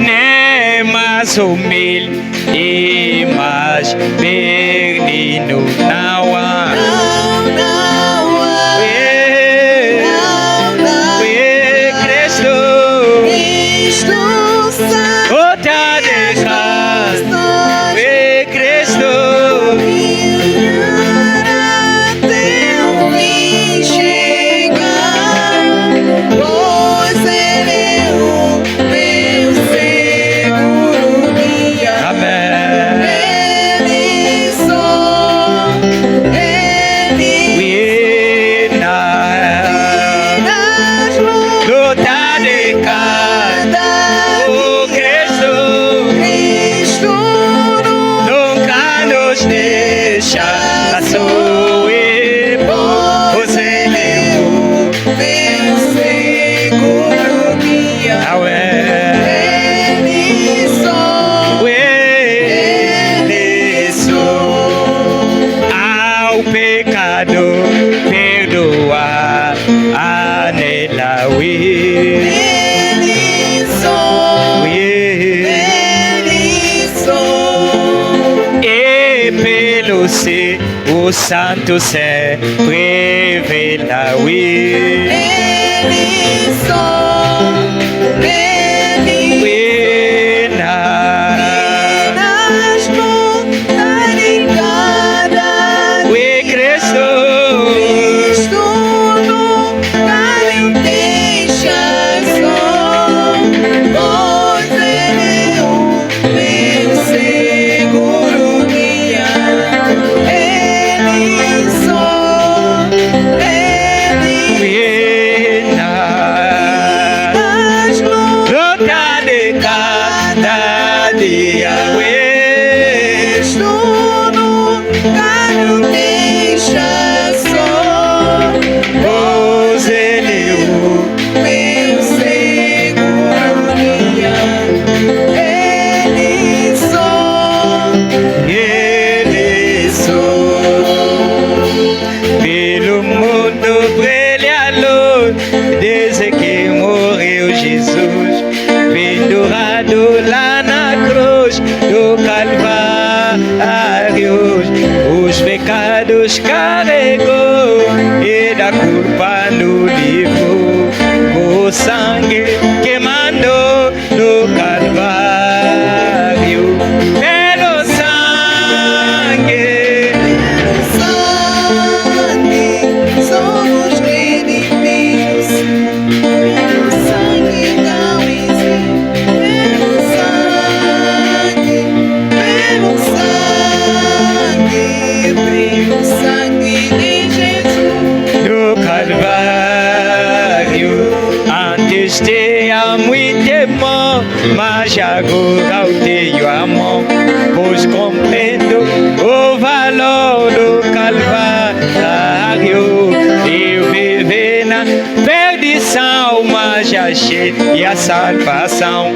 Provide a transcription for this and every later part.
Nem mais humilde e mais pequenino não há. O santo se revela, oui. Carregou e da culpa no livro, o sangue que mandou no Calvário, pelo sangue somos redimidos, pelo sangue não existe, pelo sangue de Jesus do Calvário. Antes tinha muito temor, mas agora eu tenho amor, pois compreendo o valor do Calvário. Eu vivi na perdição, mas achei a salvação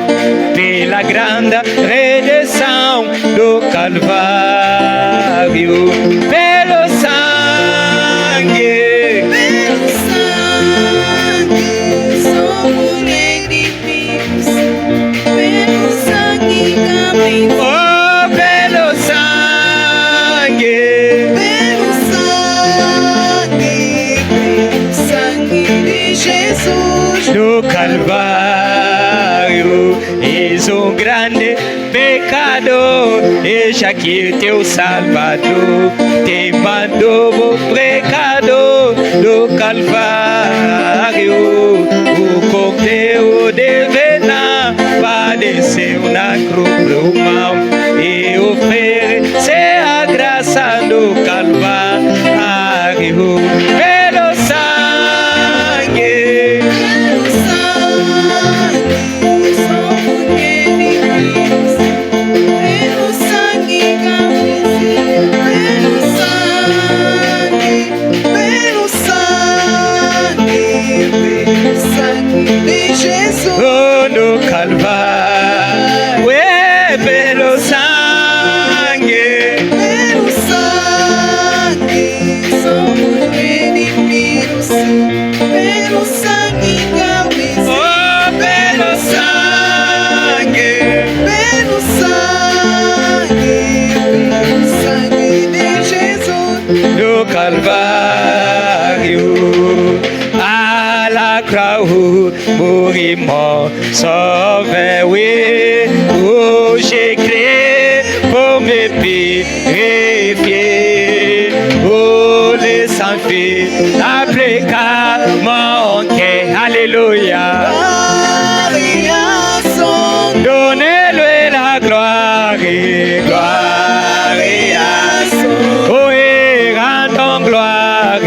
pela grande redenção do Calvário. Pelo sangue somos redimidos, pelo sangue também. Oh, pelo sangue de Jesus do Calvário. És um grande pecador, eis aqui teu Salvador, te mandou o pecador do Calvário. O cordeiro de Vená padeceu na cruz romana e ofereceu a graça do Calvário. Pelo sangue somos redimidos, pelo sangue de Jesus no Calvário. Pelo sangue no Calvário, à la croix où mourit mon sauveur, oui, où j'ai crié pour me purifier, où le sang-fils appliqua mon cœur, alléluia. Donnez-lui la gloire, gloire à son. Oui, rendons gloire.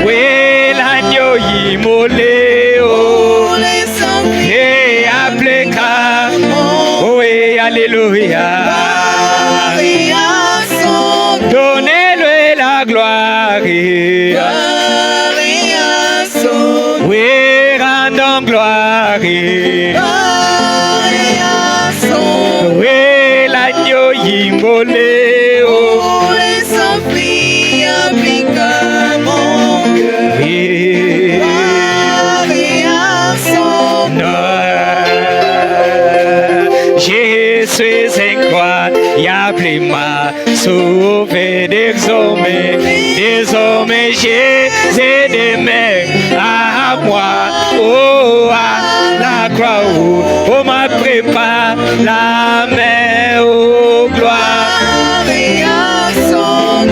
Oui, l'agneau immolé, oh, et appliqua. Oui, alléluia. Donnez-lui la gloire. Oui, rendons gloire. Oui, l'agneau immolé, oh, oui. Jésus incroyablement sauvé désormais Jésus demeure à moi, oh, à la croix où on m'a préparé la main, oh, gloire.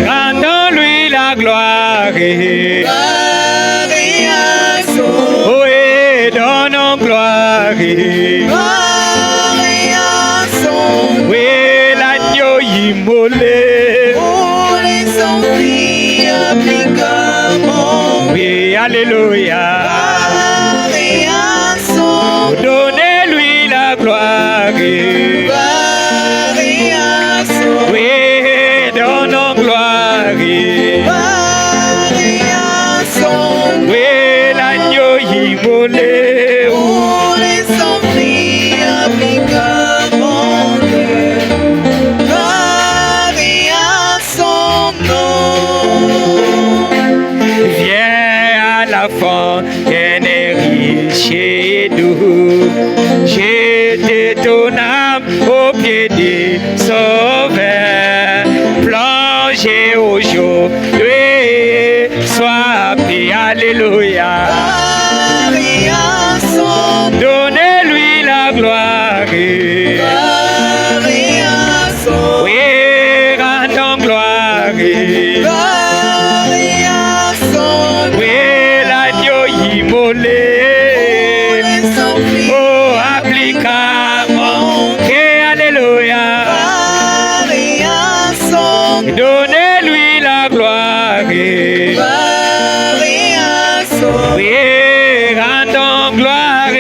Rendons-lui la gloire. Oui, donnons gloire. Oui, l'agneau immolé. Oui, alléluia. Donnez-lui la gloire. Oui, donnons gloire. Oui, l'agneau immolé. Viens à la fontaine riche et doux, jette ton âme au pied du Sauveur, plongez au jour, sois paix, alléluia. Donnez-lui la gloire. Oui, rendons gloire. Oui, l'agneau immolé. Oh, appliqua mon cœur, alléluia. Donnez-lui la gloire. Oui, rendons gloire.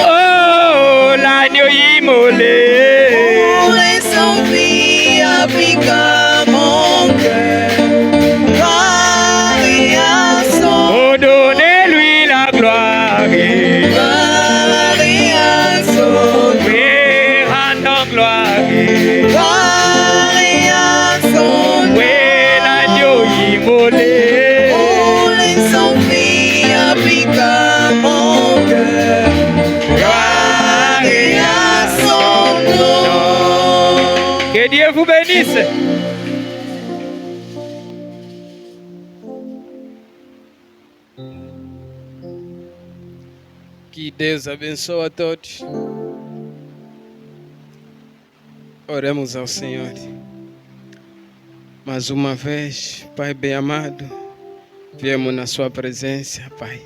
Oh, l'agneau immolé. Oh, donnez-lui la gloire. Oui, rendons gloire. Oui, l'agneau immolé. Que Dieu vous bénisse. Que Deus abençoe a todos. Oremos ao Senhor. Mais uma vez, Pai bem amado, viemos na Sua presença, Pai.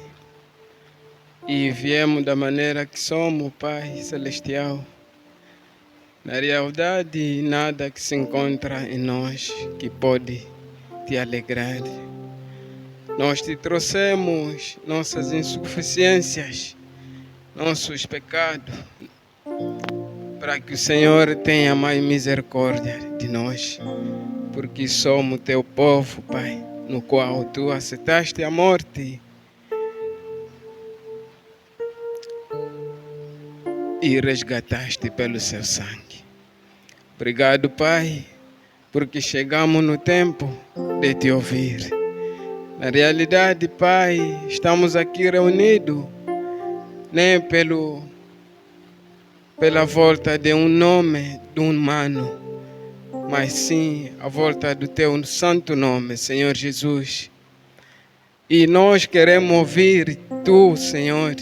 E viemos da maneira que somos, Pai Celestial. Na realidade, nada que se encontra em nós que pode te alegrar. Nós te trouxemos nossas insuficiências, nossos pecados, para que o Senhor tenha mais misericórdia de nós, porque somos teu povo, Pai, no qual tu aceitaste a morte e resgataste pelo seu sangue. Obrigado, Pai, porque chegamos no tempo de te ouvir. Na realidade, Pai, estamos aqui reunidos nem pelo pela volta de um nome de um humano, mas sim a volta do teu santo nome, Senhor Jesus. E nós queremos ouvir tu, Senhor,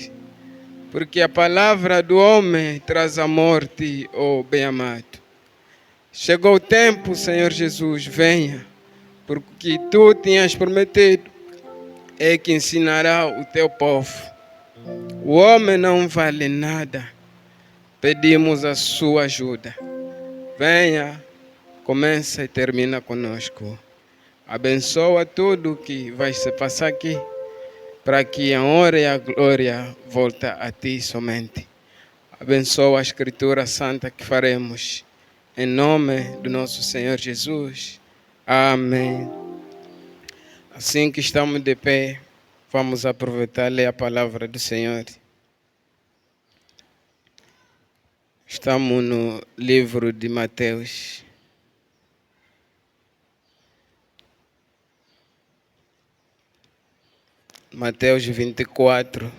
porque a palavra do homem traz a morte, oh bem-amado. Chegou o tempo, Senhor Jesus, venha, porque tu tinhas prometido, é que ensinará o teu povo. O homem não vale nada, pedimos a sua ajuda. Venha, começa e termina conosco. Abençoa tudo que vai se passar aqui, para que a honra e a glória voltem a ti somente. Abençoa a Escritura Santa que faremos. Em nome do nosso Senhor Jesus. Amém. Assim que estamos de pé, vamos aproveitar e ler a palavra do Senhor. Estamos no livro de Mateus. Mateus 24,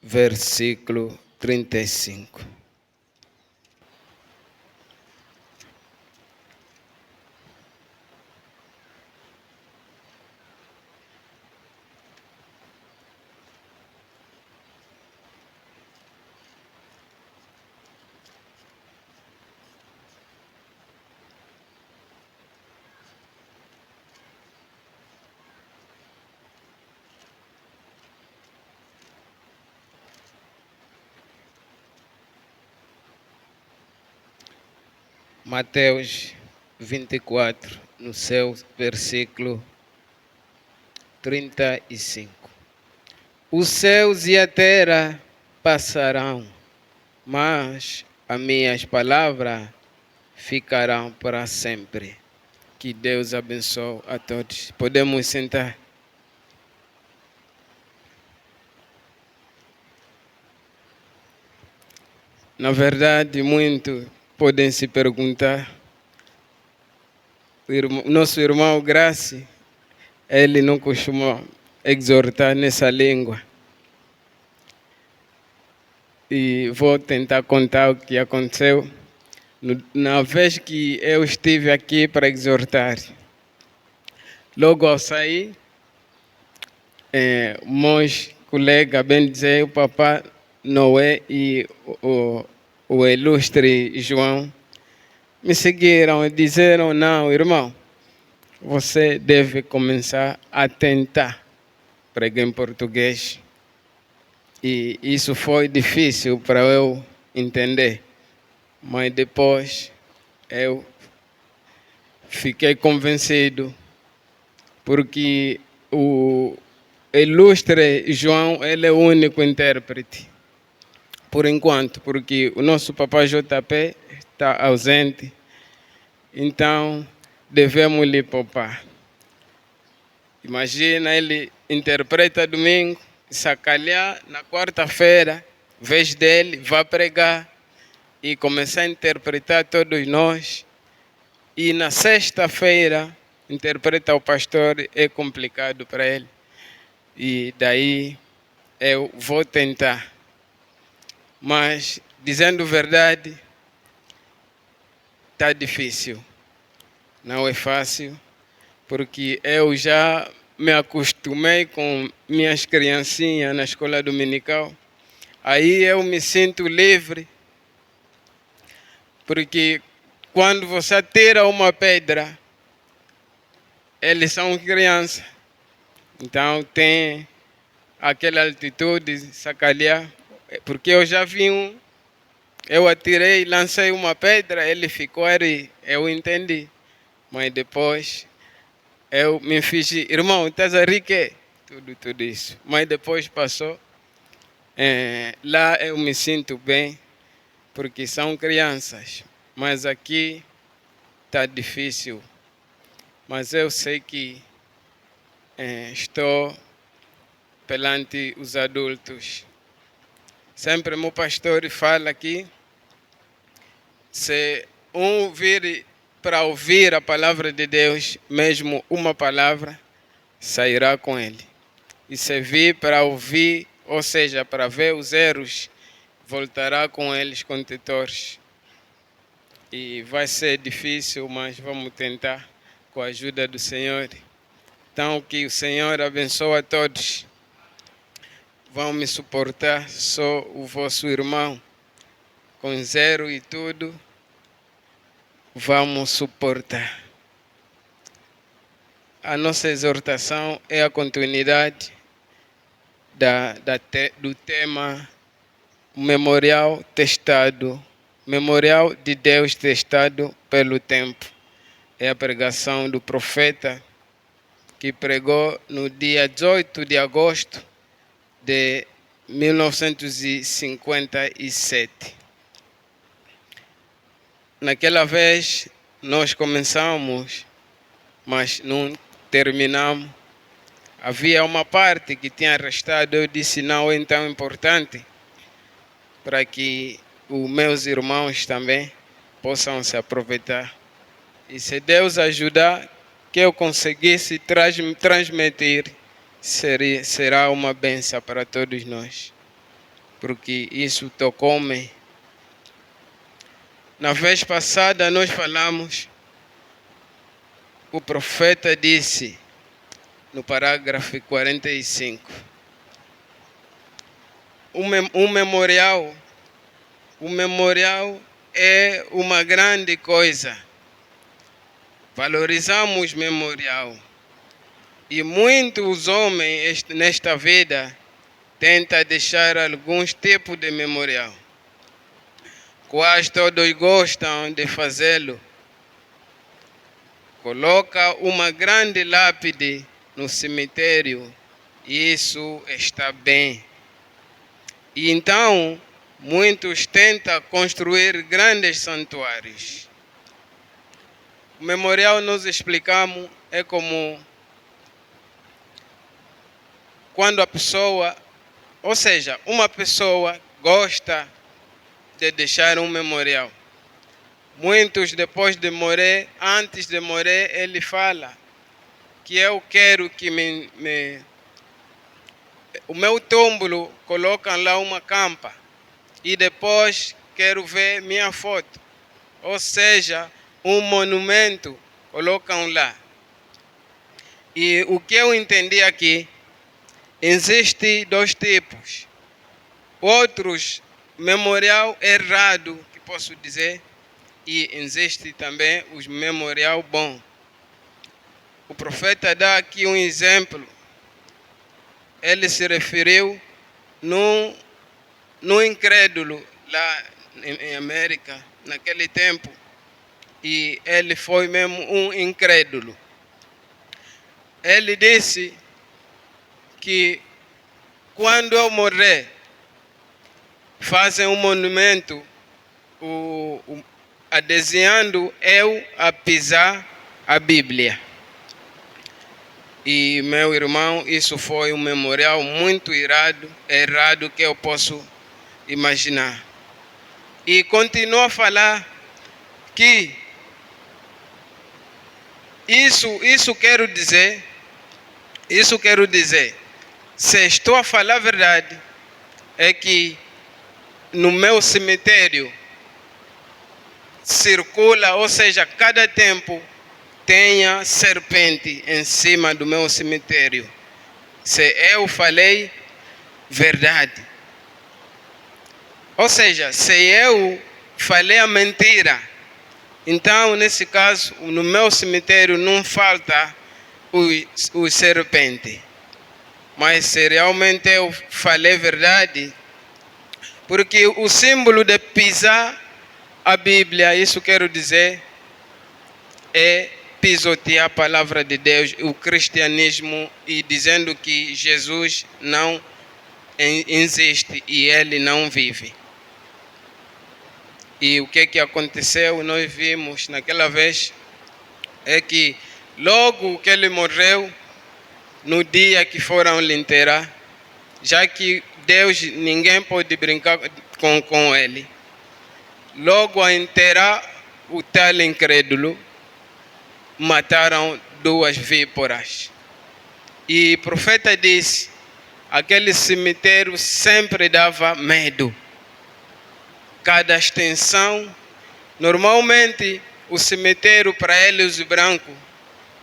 versículo 35. Mateus 24, no seu versículo 35. Os céus e a terra passarão, mas as minhas palavras ficarão para sempre. Que Deus abençoe a todos. Podemos sentar. Na verdade, muito podem se perguntar. O nosso irmão Graça, ele não costuma exortar nessa língua. E vou tentar contar o que aconteceu na vez que eu estive aqui para exortar. Logo ao sair, meus colegas, bem dizer, o papá Noé e o ilustre João, me seguiram e disseram: não, irmão, você deve começar a tentar pregar em português. E isso foi difícil para eu entender, mas depois eu fiquei convencido, porque o ilustre João, ele é o único intérprete, por enquanto, porque o nosso papai JP está ausente, então devemos lhe poupar. Imagina, ele interpreta domingo, se calhar na quarta-feira, vez dele, vai pregar e começar a interpretar todos nós. E na sexta-feira, interpretar o pastor é complicado para ele. E daí eu vou tentar. Mas, dizendo a verdade, está difícil. Não é fácil, porque eu já me acostumei com minhas criancinhas na escola dominical. Aí eu me sinto livre, porque quando você tira uma pedra, eles são crianças. Então tem aquela altitude, sacalhar, porque eu já vi eu atirei, lancei uma pedra, ele ficou ali, eu entendi. Mas depois eu me fiz, irmão, estás a rir que? Tudo isso. Mas depois passou. Lá eu me sinto bem, porque são crianças. Mas aqui está difícil. Mas eu sei que estou perante os adultos. Sempre meu pastor fala aqui, se um vir para ouvir a palavra de Deus, mesmo uma palavra, sairá com ele. E se vir para ouvir, ou seja, para ver os erros voltará com eles contentores. E vai ser difícil, mas vamos tentar com a ajuda do Senhor. Então, que o Senhor abençoe a todos. Vão me suportar, sou o vosso irmão, com zero e tudo, vamos suportar. A nossa exortação é a continuidade do tema memorial testado, memorial de Deus testado pelo tempo. É a pregação do profeta que pregou no dia 18 de agosto de 1957. Naquela vez nós começamos, mas não terminamos. Havia uma parte que tinha restado, eu disse não é tão importante para que os meus irmãos também possam se aproveitar. E se Deus ajudar, que eu conseguisse transmitir, será uma bênção para todos nós, porque isso tocou-me. Na vez passada nós falamos, o profeta disse, no parágrafo 45, o memorial é uma grande coisa. Valorizamos o memorial. E muitos homens nesta vida tentam deixar alguns tipos de memorial. Quase todos gostam de fazê-lo. Coloca uma grande lápide no cemitério. Isso está bem. E então, muitos tentam construir grandes santuários. O memorial, nós explicamos, é como quando a pessoa, ou seja, uma pessoa gosta de deixar um memorial. Muitos depois de morrer, antes de morrer, ele fala que eu quero que o meu túmulo colocam lá uma campa e depois quero ver minha foto. Ou seja, um monumento colocam lá. E o que eu entendi aqui, existem dois tipos. Outros, memorial errado, que posso dizer, e existe também os memorial bom. O profeta dá aqui um exemplo. Ele se referiu no incrédulo lá em América, naquele tempo. E ele foi mesmo um incrédulo. Ele disse que quando eu morrer, fazem um monumento desenhando eu a pisar a Bíblia. E meu irmão, isso foi um memorial muito errado que eu posso imaginar. E continua a falar que isso quero dizer, se estou a falar a verdade, é que no meu cemitério circula, ou seja, cada tempo tenha serpente em cima do meu cemitério. Se eu falei verdade. Ou seja, se eu falei a mentira, então, nesse caso, no meu cemitério não falta os serpentes. Mas se realmente eu falei verdade, porque o símbolo de pisar a Bíblia, isso quero dizer, é pisotear a palavra de Deus, o cristianismo, e dizendo que Jesus não existe e ele não vive. E o que aconteceu, nós vimos naquela vez, é que logo que ele morreu, no dia que foram lhe enterrar, já que Deus, ninguém pode brincar com ele, logo a enterrar o tal incrédulo, mataram 2 víboras. E o profeta disse, aquele cemitério sempre dava medo. cada extensão. Normalmente, o cemitério para eles brancos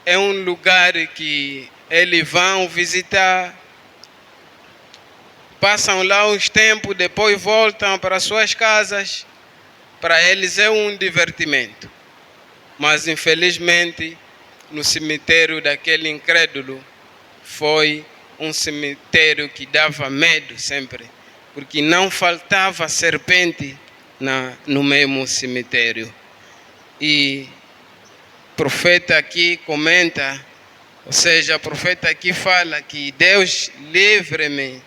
é um lugar que eles vão visitar, passam lá uns tempos, depois voltam para suas casas. Para eles é um divertimento. Mas, infelizmente, no cemitério daquele incrédulo, foi um cemitério que dava medo sempre, porque não faltava serpente no mesmo cemitério. E o profeta aqui comenta, ou seja, o profeta aqui fala que Deus livre-me,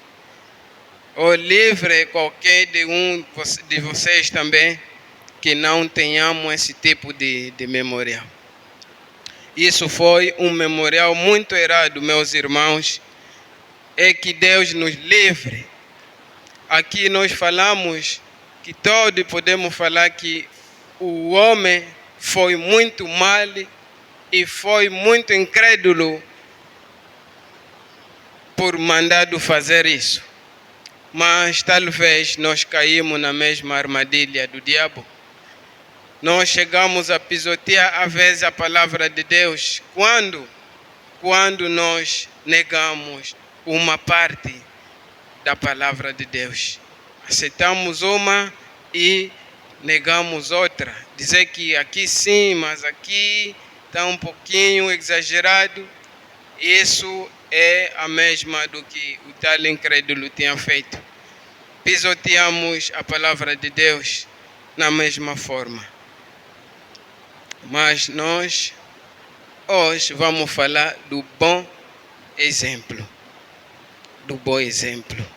ou livre qualquer de vocês também, que não tenhamos esse tipo de memorial. Isso foi um memorial muito errado, meus irmãos, é que Deus nos livre. Aqui nós falamos que todos podemos falar que o homem foi muito mal e foi muito incrédulo por mandado fazer isso. Mas talvez nós caímos na mesma armadilha do diabo. Nós chegamos a pisotear às vezes a palavra de Deus quando nós negamos uma parte da palavra de Deus. Aceitamos uma e negamos outra. Dizer que aqui sim, mas aqui está um pouquinho exagerado. Isso é a mesma do que o tal incrédulo tinha feito. Pisoteamos a palavra de Deus na mesma forma. Mas nós hoje vamos falar do bom exemplo. Do bom exemplo.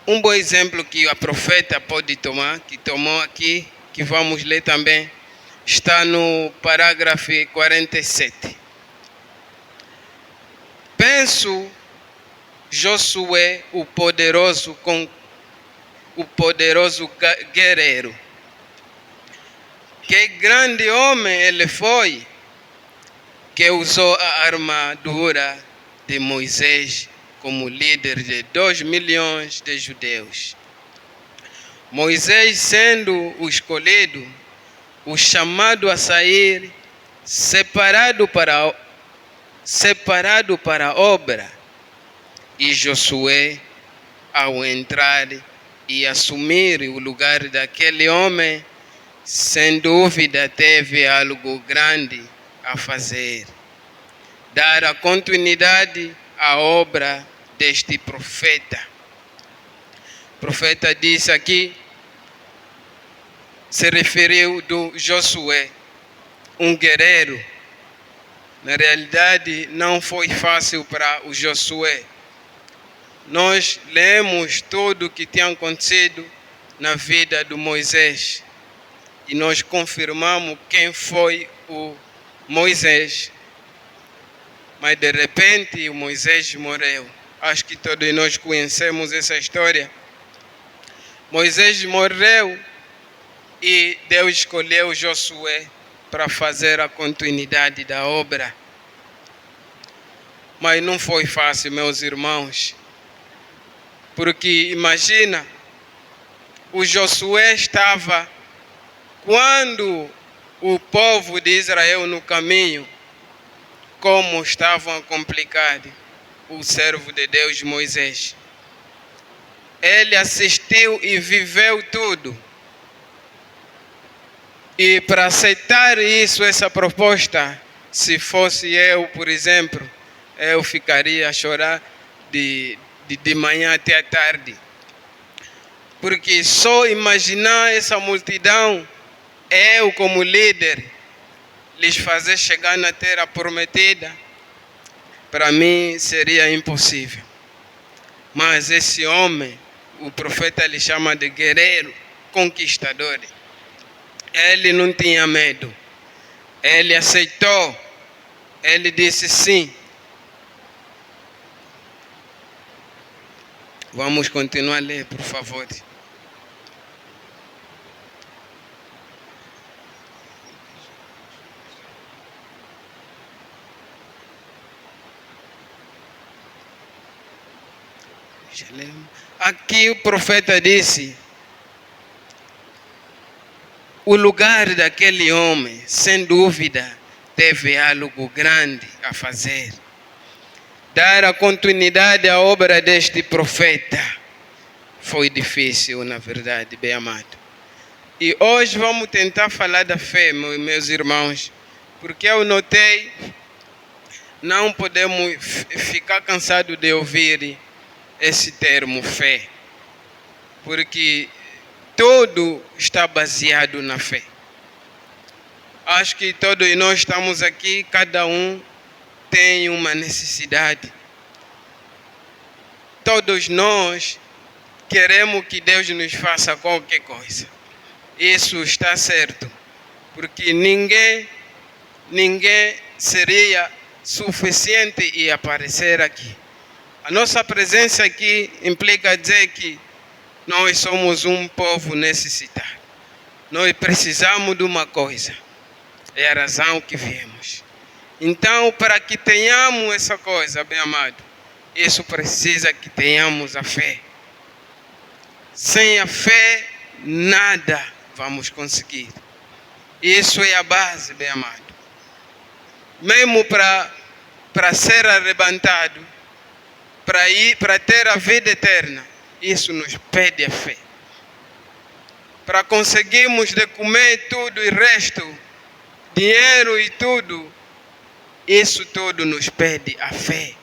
Um bom exemplo que a profeta pode tomar, que tomou aqui, que vamos ler também, está no parágrafo 47. Penso Josué, o poderoso guerreiro. Que grande homem ele foi, que usou a armadura de Moisés como líder de 2 milhões de judeus. Moisés, sendo o escolhido, o chamado a sair, separado para a obra, e Josué, ao entrar e assumir o lugar daquele homem, sem dúvida teve algo grande a fazer. Dar a continuidade à obra deste profeta. O profeta disse aqui, se referiu do Josué, um guerreiro. Na realidade, não foi fácil para o Josué. Nós lemos tudo o que tinha acontecido na vida de Moisés e nós confirmamos quem foi o Moisés. Mas de repente o Moisés morreu. Acho que todos nós conhecemos essa história. Moisés morreu e Deus escolheu Josué para fazer a continuidade da obra. Mas não foi fácil, meus irmãos. Porque imagina, o Josué estava, quando o povo de Israel no caminho, como estavam complicados, o servo de Deus Moisés. Ele assistiu e viveu tudo. E para aceitar isso, essa proposta, se fosse eu, por exemplo, eu ficaria a chorar de manhã até a tarde. Porque só imaginar essa multidão, eu como líder, lhes fazer chegar na terra prometida, para mim seria impossível. Mas esse homem, o profeta lhe chama de guerreiro, conquistador. Ele não tinha medo. Ele aceitou. Ele disse sim. Vamos continuar a ler, por favor. Aqui o profeta disse: o lugar daquele homem, sem dúvida, teve algo grande a fazer. Dar a continuidade à obra deste profeta foi difícil, na verdade, bem amado. E hoje vamos tentar falar da fé, meus irmãos, porque eu notei, não podemos ficar cansados de ouvir esse termo fé, porque tudo está baseado na fé. Acho que todos nós estamos aqui, cada um tem uma necessidade. Todos nós queremos que Deus nos faça qualquer coisa. Isso está certo, porque ninguém seria suficiente em aparecer aqui. A nossa presença aqui implica dizer que nós somos um povo necessitado. Nós precisamos de uma coisa. É a razão que viemos. Então, para que tenhamos essa coisa, bem amado, isso precisa que tenhamos a fé. Sem a fé, nada vamos conseguir. Isso é a base, bem amado. Mesmo para ser arrebatado, para ter a vida eterna, isso nos pede a fé. Para conseguirmos de comer tudo e resto, dinheiro e tudo, isso tudo nos pede a fé.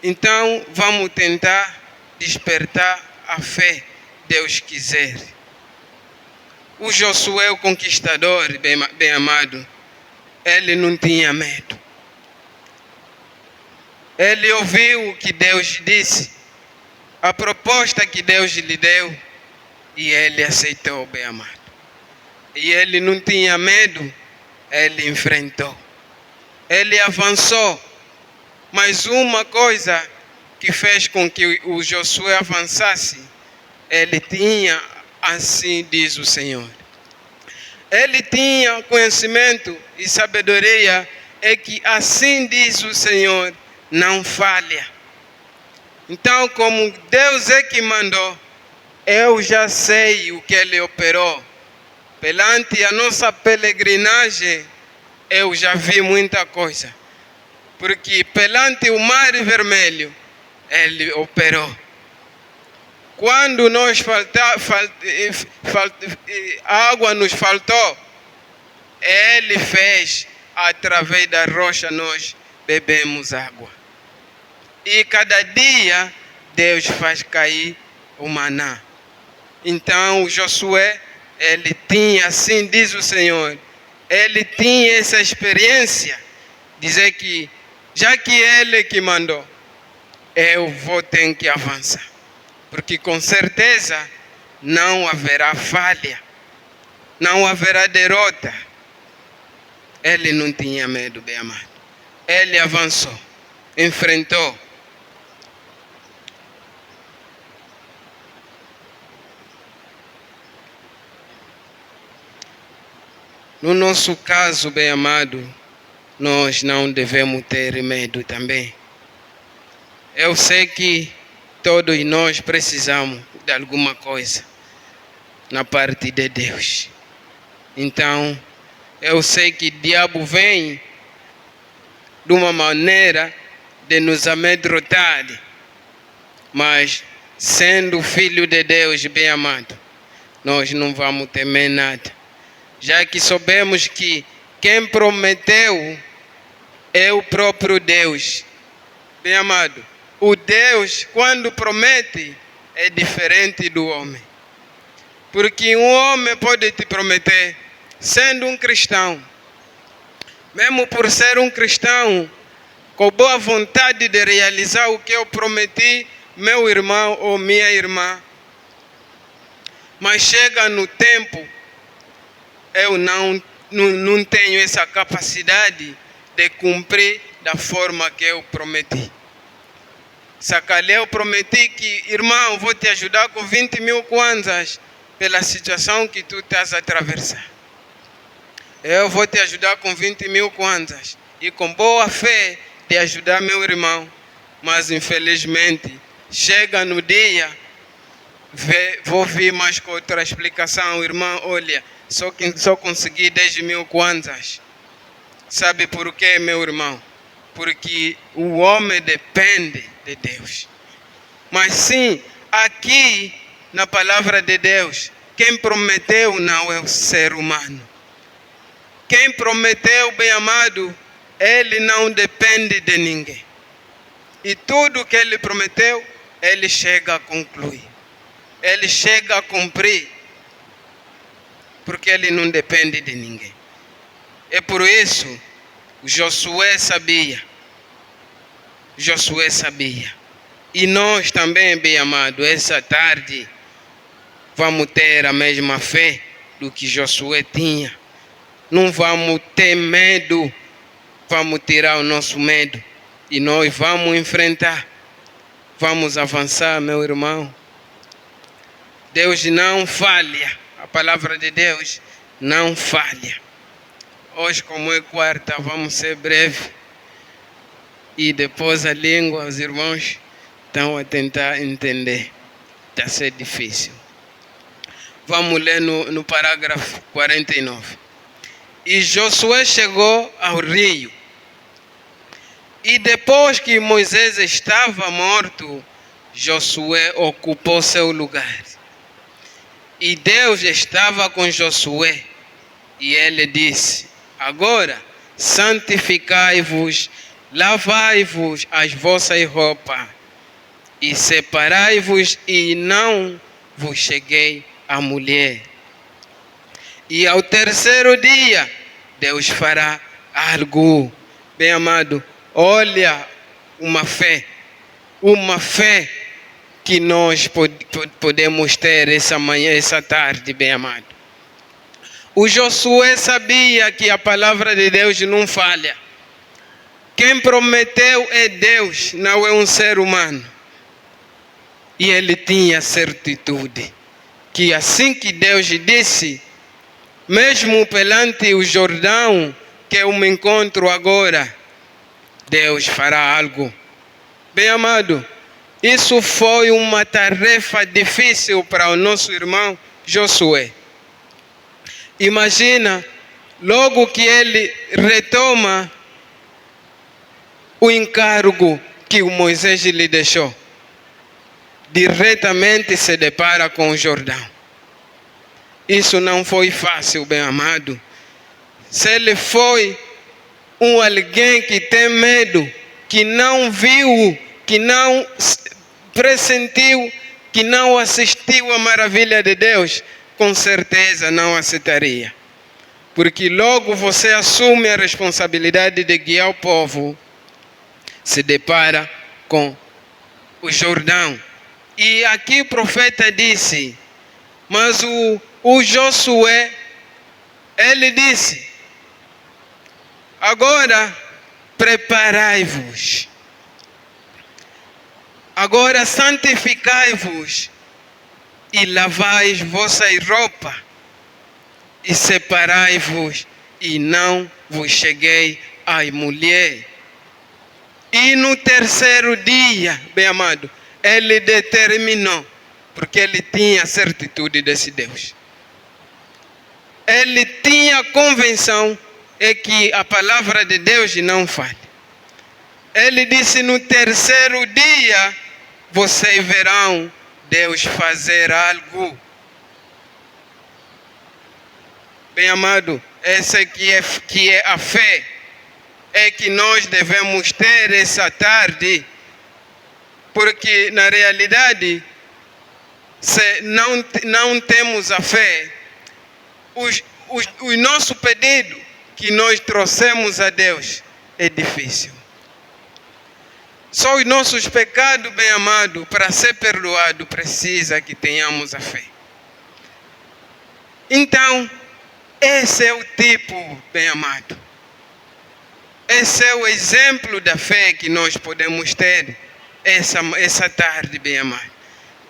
Então, vamos tentar despertar a fé, Deus quiser. O Josué, o conquistador, bem amado, ele não tinha medo. Ele ouviu o que Deus disse, a proposta que Deus lhe deu, e ele aceitou, bem amado. E ele não tinha medo, ele enfrentou. Ele avançou. Mas uma coisa que fez com que o Josué avançasse, ele tinha, assim diz o Senhor. Ele tinha conhecimento e sabedoria, é que assim diz o Senhor, não falha. Então, como Deus é que mandou, eu já sei o que Ele operou. Perante a nossa peregrinagem, eu já vi muita coisa. Porque perante o mar vermelho, Ele operou. Quando a água nos faltou, Ele fez, através da rocha nós bebemos água. E cada dia Deus faz cair o maná. Então Josué, ele tinha, assim diz o Senhor, ele tinha essa experiência, dizer que, já que Ele que mandou, eu vou ter que avançar. Porque com certeza não haverá falha, não haverá derrota. Ele não tinha medo, bem amado. Ele avançou, enfrentou. No nosso caso, bem amado, nós não devemos ter medo também. Eu sei que todos nós precisamos de alguma coisa na parte de Deus. Então, eu sei que o diabo vem de uma maneira de nos amedrontar, mas sendo filho de Deus, bem amado, nós não vamos temer nada. Já que sabemos que quem prometeu é o próprio Deus. Bem amado, o Deus, quando promete, é diferente do homem. Porque um homem pode te prometer, sendo um cristão, mesmo por ser um cristão, com boa vontade de realizar o que eu prometi, meu irmão ou minha irmã, mas chega no tempo, eu não tenho essa capacidade de cumprir da forma que eu prometi. Sacalhei, eu prometi que, irmão, vou te ajudar com 20 mil kwanzas pela situação que tu estás a atravessar. Eu vou te ajudar com 20 mil kwanzas e com boa fé de ajudar meu irmão. Mas infelizmente chega no dia, vou vir mais com outra explicação. Irmão, olha, só consegui 10 mil kwanzas. Sabe por quê, meu irmão? Porque o homem depende de Deus. Mas sim, aqui na palavra de Deus, quem prometeu não é o ser humano. Quem prometeu, bem amado, ele não depende de ninguém. E tudo que ele prometeu, ele chega a concluir. Ele chega a cumprir. Porque ele não depende de ninguém. É por isso, Josué sabia. Josué sabia. E nós também, bem amado, essa tarde, vamos ter a mesma fé do que Josué tinha. Não vamos ter medo. Vamos tirar o nosso medo. E nós vamos enfrentar. Vamos avançar, meu irmão. Deus não falha. A palavra de Deus não falha. Hoje, como é quarta, vamos ser breve. E depois a língua, os irmãos estão a tentar entender. Está a ser difícil. Vamos ler no parágrafo 49. E Josué chegou ao rio. E depois que Moisés estava morto, Josué ocupou seu lugar. E Deus estava com Josué. E ele disse: agora santificai-vos, lavai-vos as vossas roupas, e separai-vos, e não vos cheguei a mulher. E ao terceiro dia, Deus fará algo. Bem amado, olha uma fé que nós podemos ter essa manhã, essa tarde, bem amado. O Josué sabia que a palavra de Deus não falha. Quem prometeu é Deus, não é um ser humano. E ele tinha certitude que assim que Deus disse, mesmo perante o Jordão, que eu me encontro agora, Deus fará algo. Bem amado, isso foi uma tarefa difícil para o nosso irmão Josué. Imagina, logo que ele retoma o encargo que o Moisés lhe deixou, diretamente se depara com o Jordão. Isso não foi fácil, bem amado. Se ele foi alguém que tem medo, que não viu, que não pressentiu, que não assistiu à maravilha de Deus, com certeza não aceitaria. Porque logo você assume a responsabilidade de guiar o povo, se depara com o Jordão. E aqui o profeta disse, mas o Josué, ele disse, agora preparai-vos, agora santificai-vos e lavai vossas roupas e separai-vos e não vos cheguei à mulher. E no terceiro dia, bem amado, ele determinou, porque ele tinha certitude desse Deus. Ele tinha convicção que a palavra de Deus não falha. Ele disse, no terceiro dia, vocês verão Deus fazer algo. Bem amado, essa que é a fé, é que nós devemos ter essa tarde, porque na realidade, se não temos a fé, o nosso pedido que nós trouxemos a Deus é difícil. Só os nossos pecados, bem amado, para ser perdoado, precisa que tenhamos a fé. Então, esse é o tipo, bem amado. Esse é o exemplo da fé que nós podemos ter essa tarde, bem amado.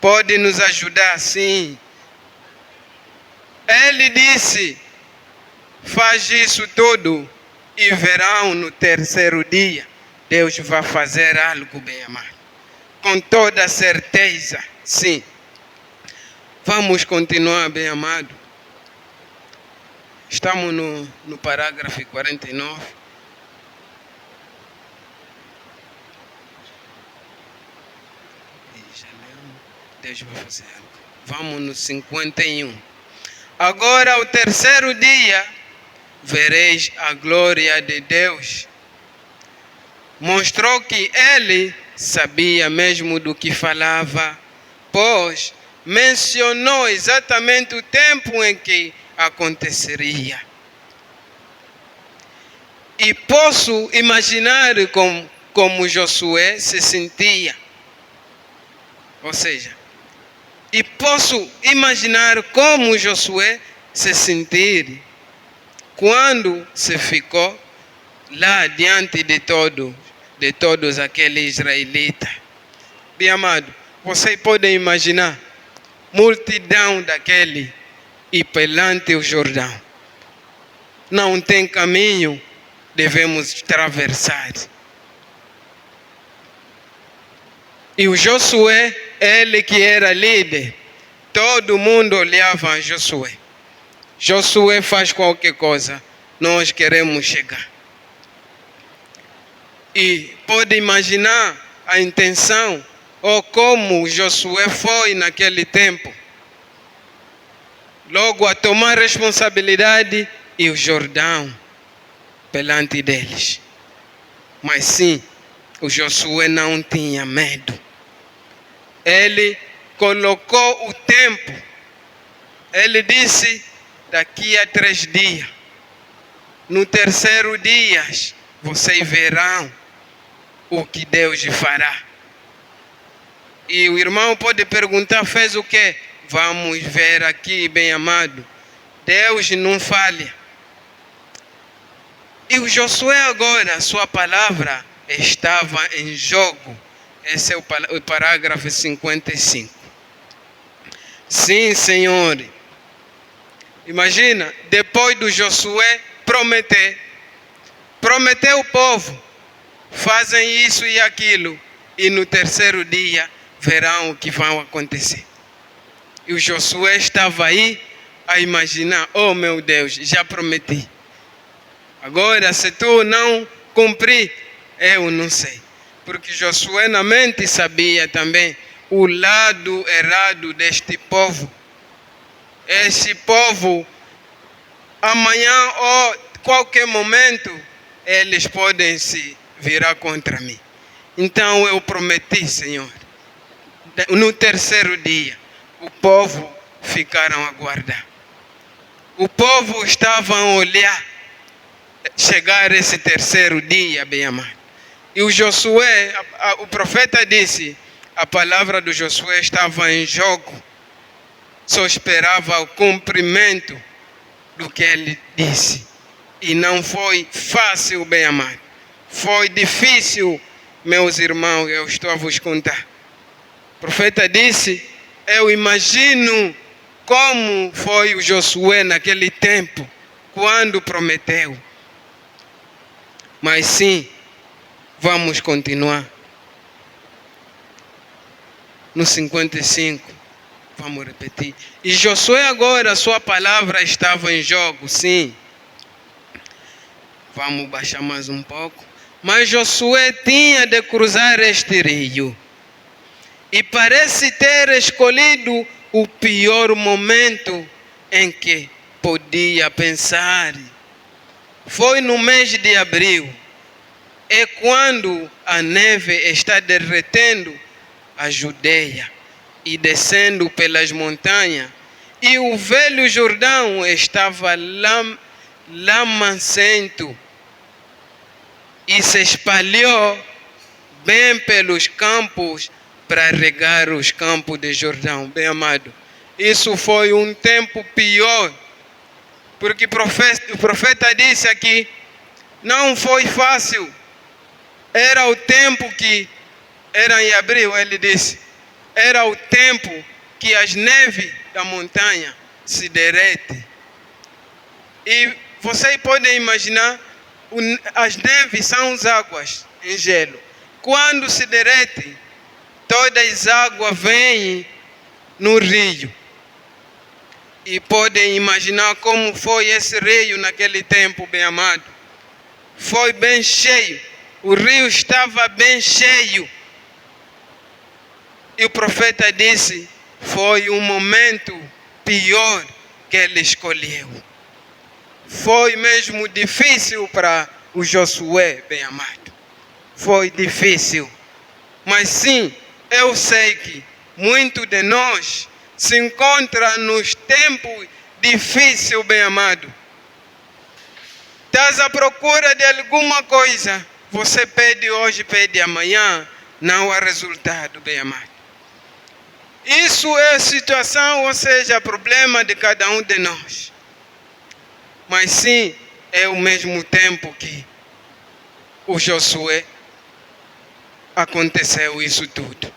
Pode nos ajudar, sim. Ele disse, faz isso tudo e verão no terceiro dia. Deus vai fazer algo, bem amado. com toda certeza, sim. Vamos continuar, bem amado. Estamos no parágrafo 49. Deus vai fazer algo. Vamos no 51. Agora, ao terceiro dia, vereis a glória de Deus. Mostrou que ele sabia mesmo do que falava, pois mencionou exatamente o tempo em que aconteceria. E posso imaginar como Josué se sentia. Ou seja, e posso imaginar como Josué se sentir quando se ficou lá diante de todos aqueles israelitas. Bem amado, vocês podem imaginar multidão daquele e perante o Jordão. Não tem caminho, devemos atravessar. E o Josué, ele que era líder, todo mundo olhava a Josué. Josué faz qualquer coisa, nós queremos chegar. E pode imaginar a intenção ou como Josué foi naquele tempo. Logo a tomar responsabilidade e o Jordão perante deles. Mas sim, o Josué não tinha medo. Ele colocou o tempo. Ele disse, daqui a 3 dias, no terceiro dia, vocês verão o que Deus fará. E o irmão pode perguntar, fez o quê? Vamos ver aqui, bem amado. Deus não falha. E o Josué agora, sua palavra estava em jogo. Esse é o parágrafo 55. Sim, Senhor. Imagina, depois do Josué prometeu o povo, fazem isso e aquilo, e no terceiro dia verão o que vai acontecer. E o Josué estava aí a imaginar, oh meu Deus, já prometi. Agora, se tu não cumprir, eu não sei. Porque Josué na mente sabia também o lado errado deste povo. Este povo, amanhã ou qualquer momento, eles podem se virar contra mim. Então eu prometi, Senhor, no terceiro dia, o povo ficaram a aguardar. O povo estava a olhar chegar esse terceiro dia, bem amado. E o Josué, o profeta disse, a palavra do Josué estava em jogo. Só esperava o cumprimento do que ele disse. E não foi fácil, bem amado. Foi difícil, meus irmãos, eu estou a vos contar. O profeta disse, eu imagino como foi o Josué naquele tempo, quando prometeu. Mas sim, vamos continuar. No 55, vamos repetir. E Josué agora, sua palavra estava em jogo, sim. Vamos baixar mais um pouco. Mas Josué tinha de cruzar este rio. E parece ter escolhido o pior momento em que podia pensar. Foi no mês de abril. É quando a neve está derretendo a Judeia e descendo pelas montanhas. E o velho Jordão estava lamacento e se espalhou bem pelos campos para regar os campos de Jordão. Bem amado, isso foi um tempo pior, porque o profeta disse aqui, não foi fácil. Era o tempo que, era em abril, ele disse, era o tempo que as neves da montanha se derretem. E vocês podem imaginar, as neves são as águas em gelo. Quando se derrete, todas as águas vêm no rio. E podem imaginar como foi esse rio naquele tempo, bem amado. Foi bem cheio. O rio estava bem cheio. E o profeta disse, foi um momento pior que ele escolheu. Foi mesmo difícil para o Josué, bem amado. Foi difícil. Mas sim, eu sei que muito de nós se encontra nos tempos difíceis, bem amado. Estás à procura de alguma coisa, você pede hoje, pede amanhã, não há resultado, bem amado. Isso é a situação, ou seja, problema de cada um de nós. Mas sim, é o mesmo tempo que o Josué aconteceu isso tudo.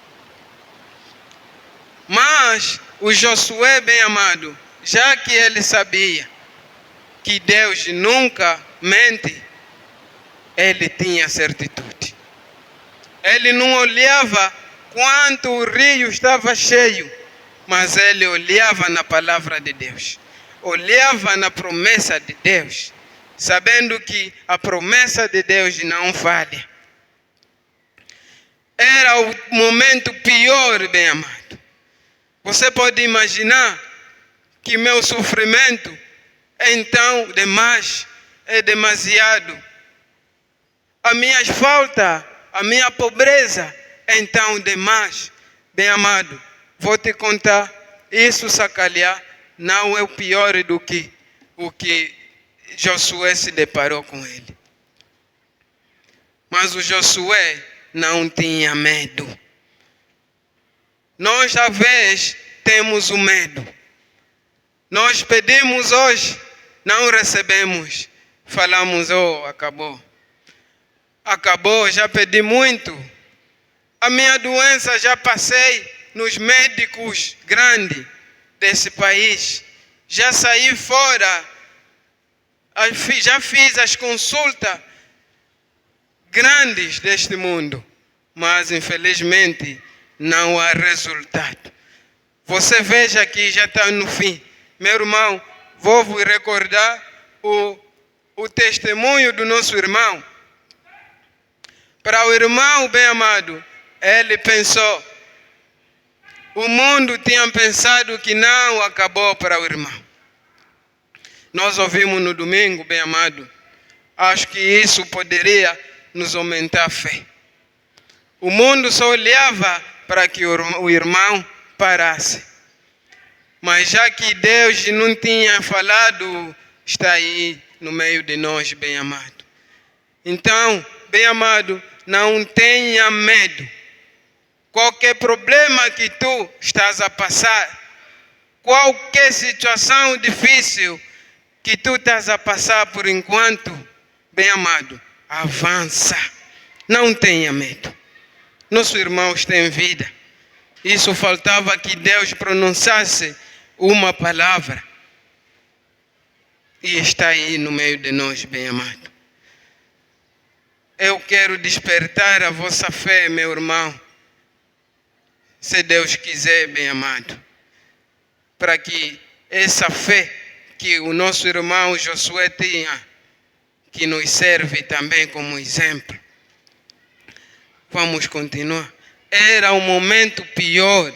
Mas o Josué, bem amado, já que ele sabia que Deus nunca mente, ele tinha certitude. Ele não olhava quanto o rio estava cheio, mas ele olhava na palavra de Deus. Olhava na promessa de Deus, sabendo que a promessa de Deus não falha. Era o momento pior, bem amado. Você pode imaginar que meu sofrimento, então, demais, é demasiado. A minha falta, a minha pobreza, então, demais. Bem amado, vou te contar, isso sacalhar não é o pior do que o que Josué se deparou com ele. Mas o Josué não tinha medo. Nós, às vezes, temos o medo. Nós pedimos hoje, não recebemos. Falamos, oh, acabou. Acabou, já pedi muito. A minha doença já passei nos médicos grandes desse país. Já saí fora. Já fiz as consultas grandes deste mundo. Mas, infelizmente, não há resultado. Você veja que já está no fim. Meu irmão, vou vos recordar o testemunho do nosso irmão. Para o irmão bem amado, ele pensou, o mundo tinha pensado que não acabou para o irmão. Nós ouvimos no domingo, bem amado, acho que isso poderia nos aumentar a fé. O mundo só olhava para que o irmão parasse. Mas já que Deus não tinha falado, está aí no meio de nós, bem amado. Então, bem amado, não tenha medo. Qualquer problema que tu estás a passar, qualquer situação difícil que tu estás a passar por enquanto, bem amado, avança. Não tenha medo. Nossos irmãos têm vida. Isso faltava que Deus pronunciasse uma palavra. E está aí no meio de nós, bem amado. Eu quero despertar a vossa fé, meu irmão. Se Deus quiser, bem amado. Para que essa fé que o nosso irmão Josué tinha, que nos serve também como exemplo. Vamos continuar. Era um momento pior.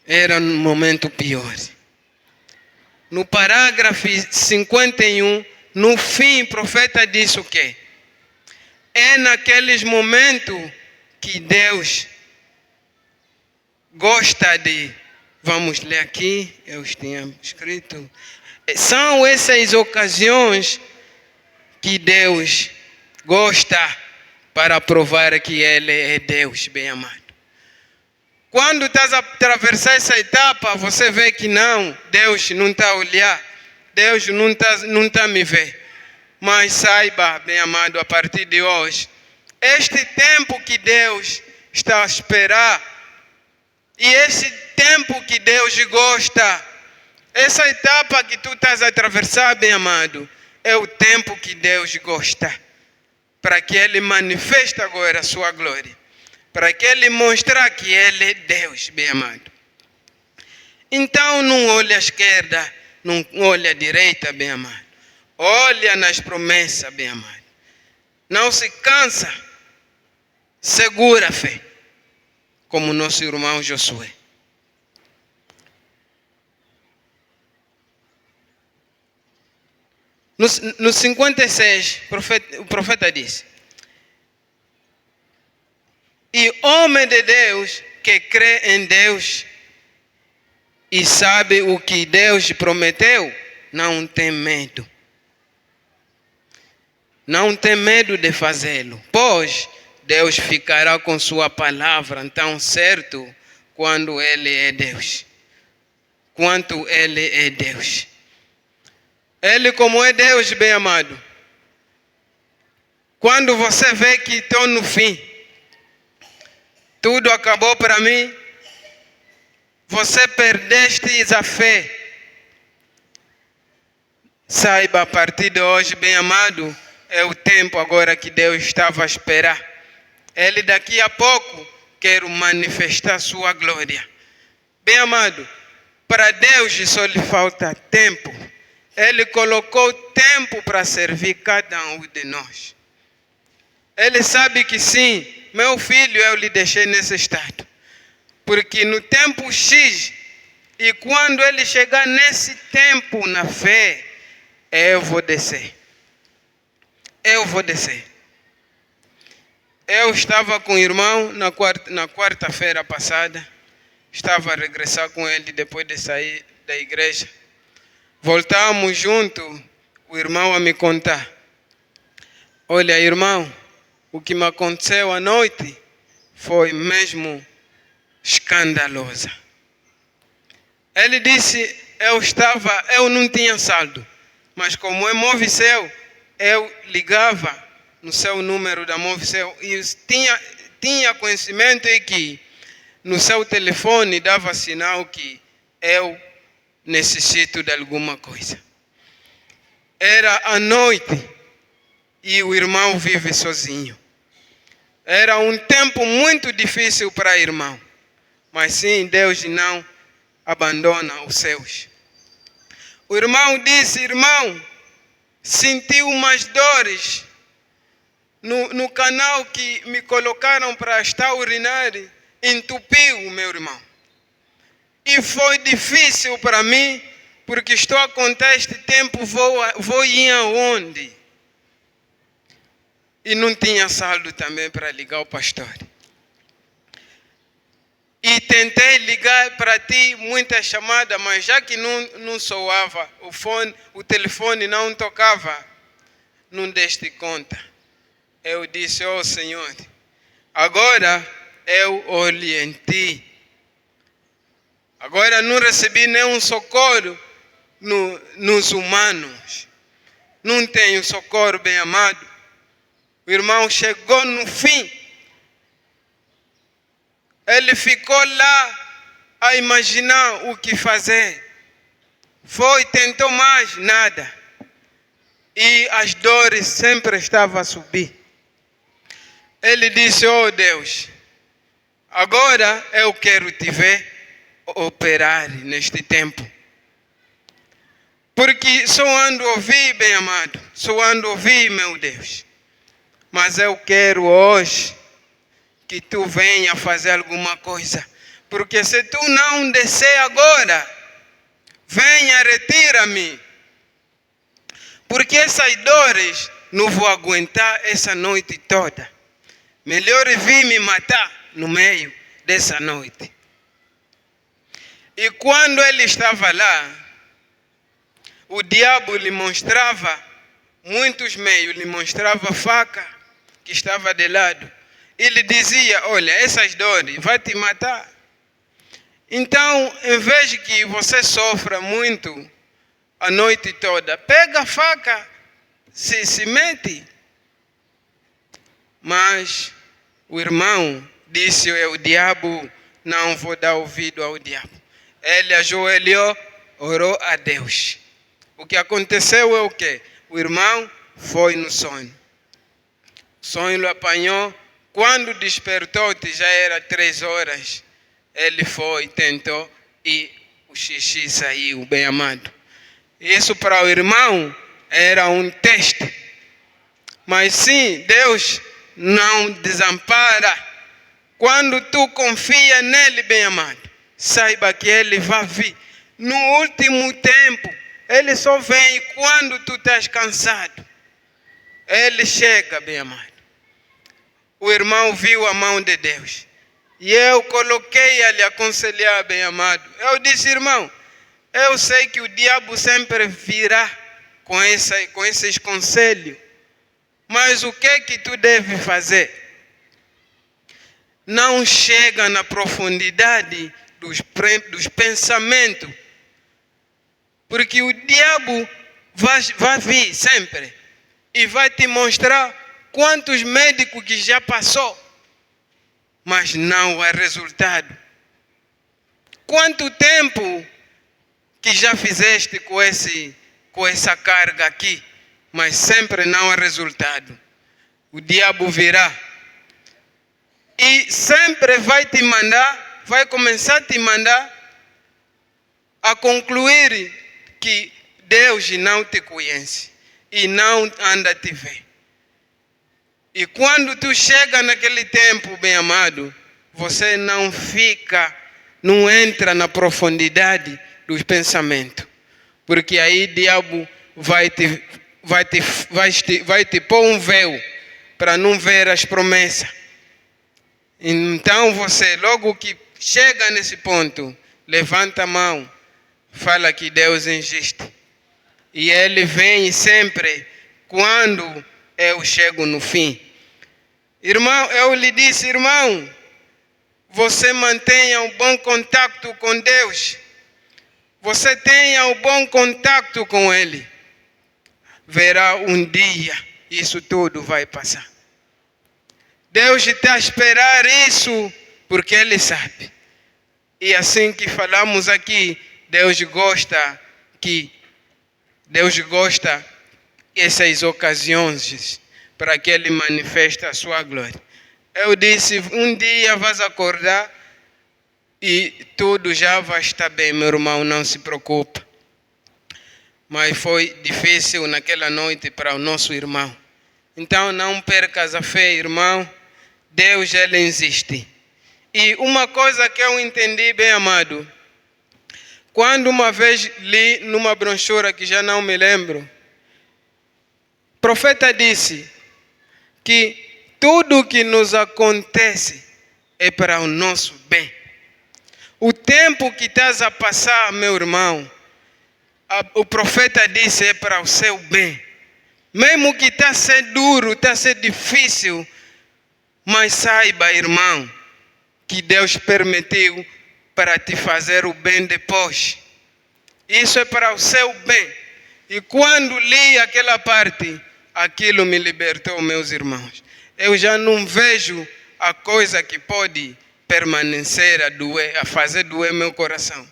Era um momento pior. No parágrafo 51, no fim, o profeta disse o quê? É naqueles momentos que Deus gosta de... Vamos ler aqui, eu tinha escrito. São essas ocasiões que Deus gosta para provar que Ele é Deus, bem amado. Quando estás a atravessar essa etapa, você vê que não, Deus não está a olhar, Deus não está a me ver. Mas saiba, bem amado, a partir de hoje, este tempo que Deus está a esperar, e esse tempo que Deus gosta, essa etapa que tu estás a atravessar, bem amado, é o tempo que Deus gosta, para que Ele manifeste agora a sua glória. para que ele mostrar que ele é Deus, bem amado. Então não olha à esquerda, não olha à direita, bem amado. Olha nas promessas, bem amado. Não se cansa, segura a fé, como nosso irmão Josué. No 56, o profeta disse: e homem de Deus que crê em Deus e sabe o que Deus prometeu, não tem medo. Não tem medo de fazê-lo, pois Deus ficará com sua palavra tão certo quando Ele é Deus. Quanto Ele é Deus. Ele, como é Deus, bem amado, quando você vê que estou no fim, tudo acabou para mim, você perdeste a fé. Saiba, a partir de hoje, bem amado, é o tempo agora que Deus estava a esperar. Ele daqui a pouco quer manifestar sua glória. Bem amado, para Deus só lhe falta tempo. Ele colocou tempo para servir cada um de nós. Ele sabe que sim, meu filho, eu lhe deixei nesse estado. Porque no tempo X, e quando ele chegar nesse tempo na fé, eu vou descer. Eu vou descer. Eu estava com o irmão na quarta-feira passada. Estava a regressar com ele depois de sair da igreja. Voltamos junto, o irmão a me contar. Olha, irmão, o que me aconteceu à noite foi mesmo escandalosa. Ele disse, eu não tinha saldo, mas como é Movicel, eu ligava no seu número da Movicel e tinha conhecimento de que no seu telefone dava sinal que eu necessito de alguma coisa. Era à noite e o irmão vive sozinho. Era um tempo muito difícil para o irmão, mas sim, Deus não abandona os seus. O irmão disse, irmão, senti umas dores no canal que me colocaram para estar urinar, entupiu, meu irmão. E foi difícil para mim, porque estou a contar este tempo, vou ir aonde? E não tinha saldo também para ligar ao pastor. E tentei ligar para ti muitas chamadas, mas já que não soava, o telefone não tocava, não deste conta. Eu disse, Senhor, agora eu olhei em ti. Agora não recebi nenhum socorro nos humanos. Não tenho socorro, bem amado. O irmão chegou no fim. Ele ficou lá a imaginar o que fazer. Tentou mais, nada. E as dores sempre estavam a subir. Ele disse, Deus, agora eu quero te ver operar neste tempo. Porque só ando a ouvir, bem amado, só ando a ouvir, meu Deus. Mas eu quero hoje que tu venha fazer alguma coisa. Porque se tu não descer agora, venha, retira-me. Porque essas dores não vou aguentar essa noite toda. Melhor vir me matar no meio dessa noite. E quando ele estava lá, o diabo lhe mostrava muitos meios, lhe mostrava a faca que estava de lado. E lhe dizia, olha, essas dores vai te matar. Então, em vez de que você sofra muito a noite toda, pega a faca, se mete. Mas o irmão disse, o diabo, não vou dar ouvido ao diabo. Ele ajoelhou, orou a Deus. O que aconteceu é o quê? O irmão foi no sonho. O sonho o apanhou Quando despertou, já era 3 horas. Ele foi, tentou e o xixi saiu, bem amado. Isso para o irmão era um teste. Mas sim, Deus não desampara. Quando tu confia nele, bem amado, saiba que ele vai vir. No último tempo, ele só vem quando tu estás cansado. Ele chega, bem amado. O irmão viu a mão de Deus. E eu coloquei a lhe aconselhar, bem amado. Eu disse, irmão, eu sei que o diabo sempre virá com esses conselhos. Mas o que é que tu deve fazer? Não chega na profundidade dos pensamentos. Porque o diabo vai vir sempre. E vai te mostrar quantos médicos que já passou. Mas não há resultado. Quanto tempo que já fizeste com essa carga aqui, mas sempre não há resultado. O diabo virá e sempre vai começar a te mandar a concluir que Deus não te conhece e não anda a te ver. E quando tu chega naquele tempo, bem amado, você não entra na profundidade dos pensamentos. Porque aí o diabo vai te pôr um véu para não ver as promessas. Então você, logo que chega nesse ponto, levanta a mão, fala que Deus existe. E Ele vem sempre quando eu chego no fim. Irmão, eu lhe disse, irmão, você mantenha um bom contato com Deus. Você tenha um bom contato com Ele. Verá um dia, isso tudo vai passar. Deus está a esperar isso, porque Ele sabe. E assim que falamos aqui, Deus gosta essas ocasiões para que Ele manifeste a sua glória. Eu disse, um dia vais acordar e tudo já vai estar bem, meu irmão, não se preocupe. Mas foi difícil naquela noite para o nosso irmão. Então não percas a fé, irmão. Deus, Ele existe. E uma coisa que eu entendi, bem amado, quando uma vez li numa brochura que já não me lembro, o profeta disse que tudo que nos acontece é para o nosso bem. O tempo que estás a passar, meu irmão, o profeta disse é para o seu bem. Mesmo que está a ser duro, está a ser difícil, mas saiba, irmão, que Deus permitiu para te fazer o bem depois. Isso é para o seu bem. E quando li aquela parte, aquilo me libertou, meus irmãos. Eu já não vejo a coisa que pode permanecer a fazer doer meu coração.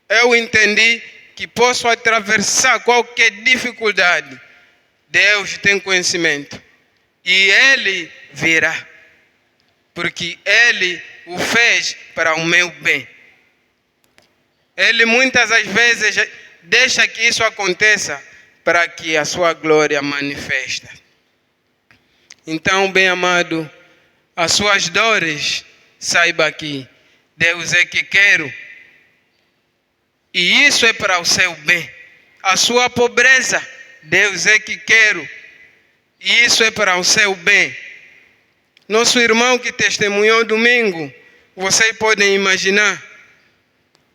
Eu entendi que posso atravessar qualquer dificuldade. Deus tem conhecimento. E Ele virá. Porque Ele o fez para o meu bem. Ele muitas das vezes deixa que isso aconteça para que a sua glória manifeste. Então, bem amado, as suas dores, saiba que Deus é que quer. E isso é para o seu bem. A sua pobreza, Deus é que quer. E isso é para o seu bem. Nosso irmão que testemunhou domingo, vocês podem imaginar,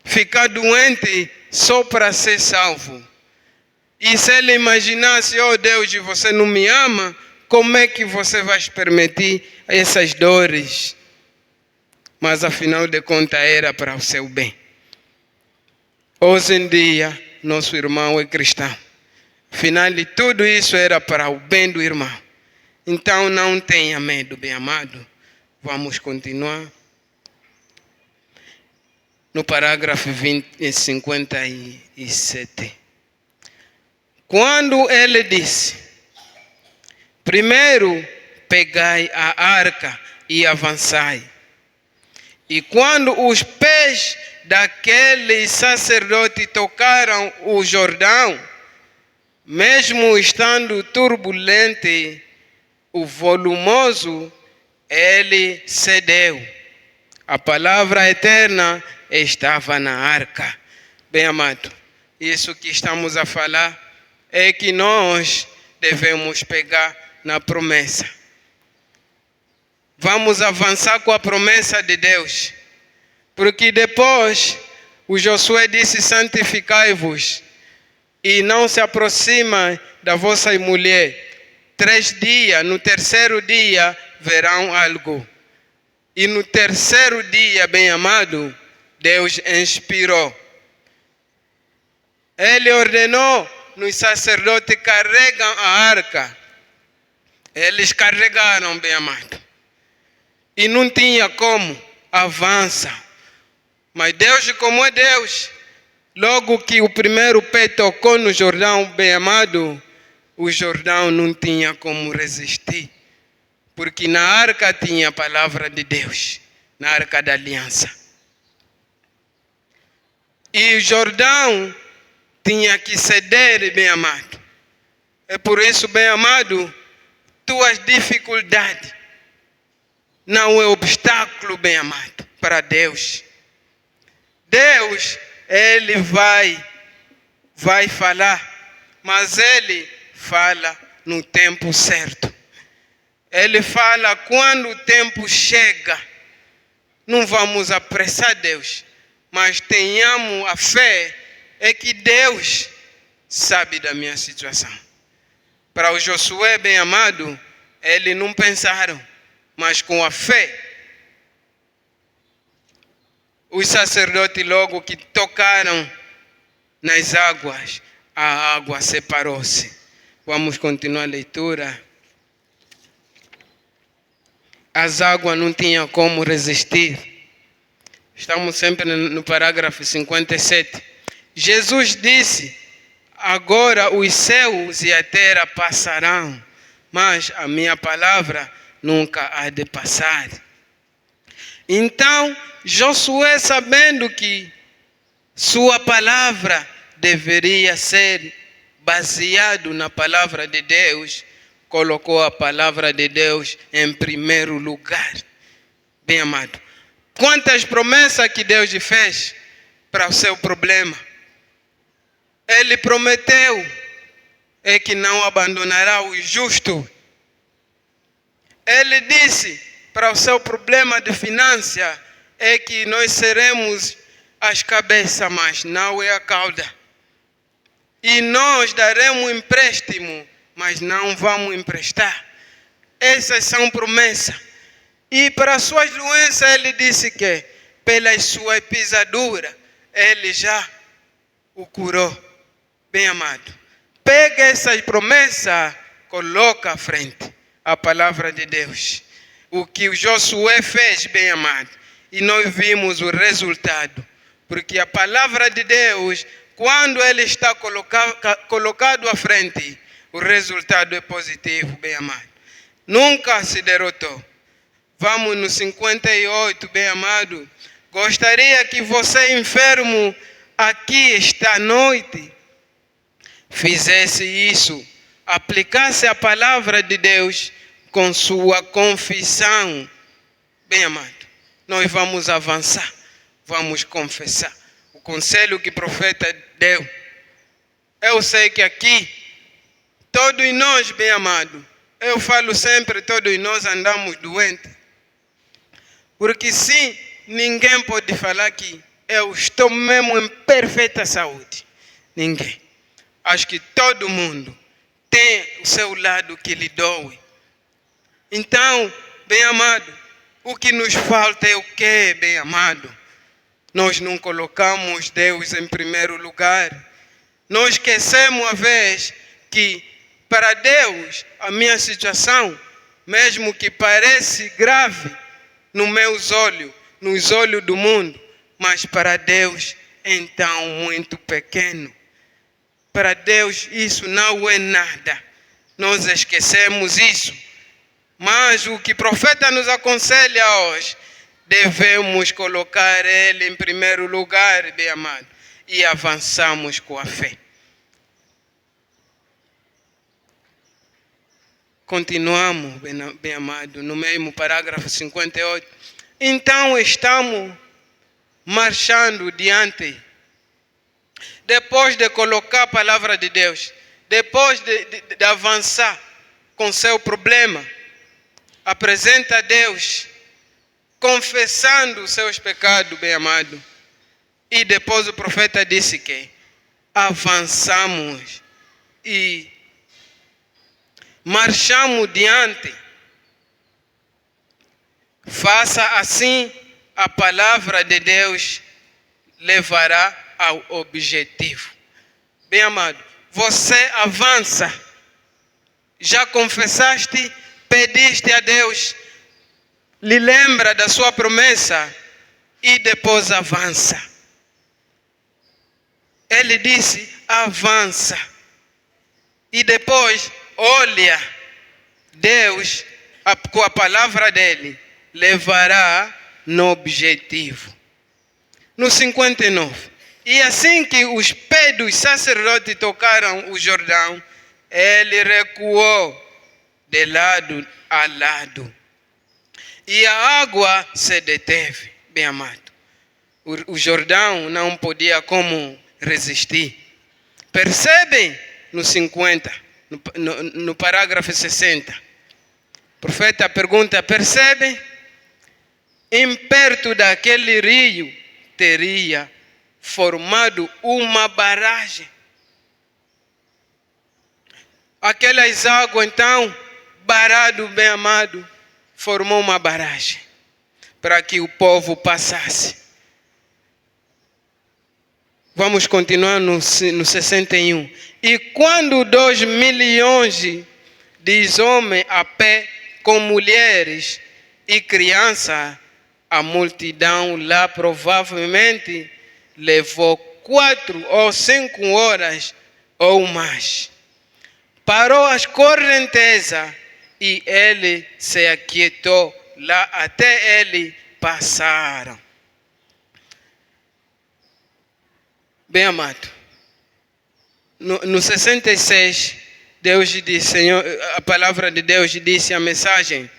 ficar doente só para ser salvo. E se ele imaginasse, oh Deus, você não me ama, como é que você vai permitir essas dores? Mas afinal de contas era para o seu bem. Hoje em dia, nosso irmão é cristão. Afinal de tudo isso era para o bem do irmão. Então não tenha medo, bem amado. Vamos continuar. No parágrafo 57. Quando ele disse, primeiro pegai a arca e avançai. E quando os pés daqueles sacerdotes tocaram o Jordão, mesmo estando turbulente, o volumoso, ele cedeu. A palavra eterna estava na arca. Bem amado, isso que estamos a falar é que nós devemos pegar na promessa. Vamos avançar com a promessa de Deus. Porque depois o Josué disse: santificai-vos e não se aproxima da vossa mulher. 3 dias, no terceiro dia verão algo. E no terceiro dia, bem amado, Deus inspirou. Ele ordenou nos sacerdotes carregam a arca. Eles carregaram, bem amado. E não tinha como, avança. Mas Deus, como é Deus, logo que o primeiro pé tocou no Jordão, bem amado, o Jordão não tinha como resistir. Porque na arca tinha a palavra de Deus, na arca da aliança. E o Jordão tinha que ceder, bem amado. É por isso, bem amado, tuas dificuldades não é obstáculo, bem amado, para Deus. Deus, Ele vai falar, mas Ele fala no tempo certo. Ele fala quando o tempo chega. Não vamos apressar Deus, mas tenhamos a fé é que Deus sabe da minha situação. Para o Josué, bem amado, eles não pensaram, mas com a fé, os sacerdotes logo que tocaram nas águas, a água separou-se. Vamos continuar a leitura. As águas não tinham como resistir. Estamos sempre no parágrafo 57. Jesus disse: agora os céus e a terra passarão, mas a minha palavra nunca há de passar. Então, Josué, sabendo que sua palavra deveria ser baseado na palavra de Deus, colocou a palavra de Deus em primeiro lugar. Bem amado, quantas promessas que Deus fez para o seu problema. Ele prometeu é que não abandonará o justo. Ele disse para o seu problema de finanças é que nós seremos as cabeças, mas não é a cauda. E nós daremos empréstimo, mas não vamos emprestar. Essas são promessas. E para as suas doenças ele disse que pelas suas pisaduras ele já o curou. Bem amado, pega essas promessas, coloca à frente a palavra de Deus. O que o Josué fez, bem amado, e nós vimos o resultado. Porque a palavra de Deus, quando ele está colocado à frente, o resultado é positivo, bem amado. Nunca se derrotou. Vamos no 58, bem amado. Gostaria que você, enfermo, aqui esta noite, fizesse isso, aplicasse a palavra de Deus com sua confissão. Bem amado, nós vamos avançar, vamos confessar. O conselho que o profeta deu. Eu sei que aqui, todos nós, bem amado, eu falo sempre, todos nós andamos doentes. Porque sim, ninguém pode falar que eu estou mesmo em perfeita saúde. Ninguém. Acho que todo mundo tem o seu lado que lhe doe. Então, bem amado, o que nos falta é o quê, bem amado? Nós não colocamos Deus em primeiro lugar. Nós esquecemos a vez que para Deus a minha situação, mesmo que pareça grave nos meus olhos, nos olhos do mundo, mas para Deus então muito pequeno. Para Deus isso não é nada. Nós esquecemos isso. Mas o que o profeta nos aconselha hoje, devemos colocar Ele em primeiro lugar, bem amado, e avançamos com a fé. Continuamos, bem amado, no mesmo parágrafo 58. Então estamos marchando diante. Depois de colocar a palavra de Deus, depois de avançar com seu problema, apresenta a Deus, confessando os seus pecados, bem amado. E depois o profeta disse que avançamos e marchamos diante. Faça assim, a palavra de Deus levará ao objetivo. Bem amado, você avança. Já confessaste, pediste a Deus, lhe lembra da sua promessa e depois avança. Ele disse, avança. E depois, olha, Deus, com a palavra dele, levará no objetivo. No 59. E assim que os pés dos sacerdotes tocaram o Jordão, ele recuou de lado a lado. E a água se deteve, bem amado. O Jordão não podia como resistir. Percebem no 50, no parágrafo 60. O profeta pergunta, percebem? Em perto daquele rio teria formado uma barragem. Aquelas águas então, barado, bem amado, formou uma barragem para que o povo passasse. Vamos continuar no 61. E quando 2 milhões de homens a pé, com mulheres e crianças, a multidão lá provavelmente levou 4 ou 5 horas ou mais. Parou as correntezas e ele se aquietou lá até ele passaram. Bem amado, no 66, Deus disse, Senhor, a palavra de Deus disse a mensagem,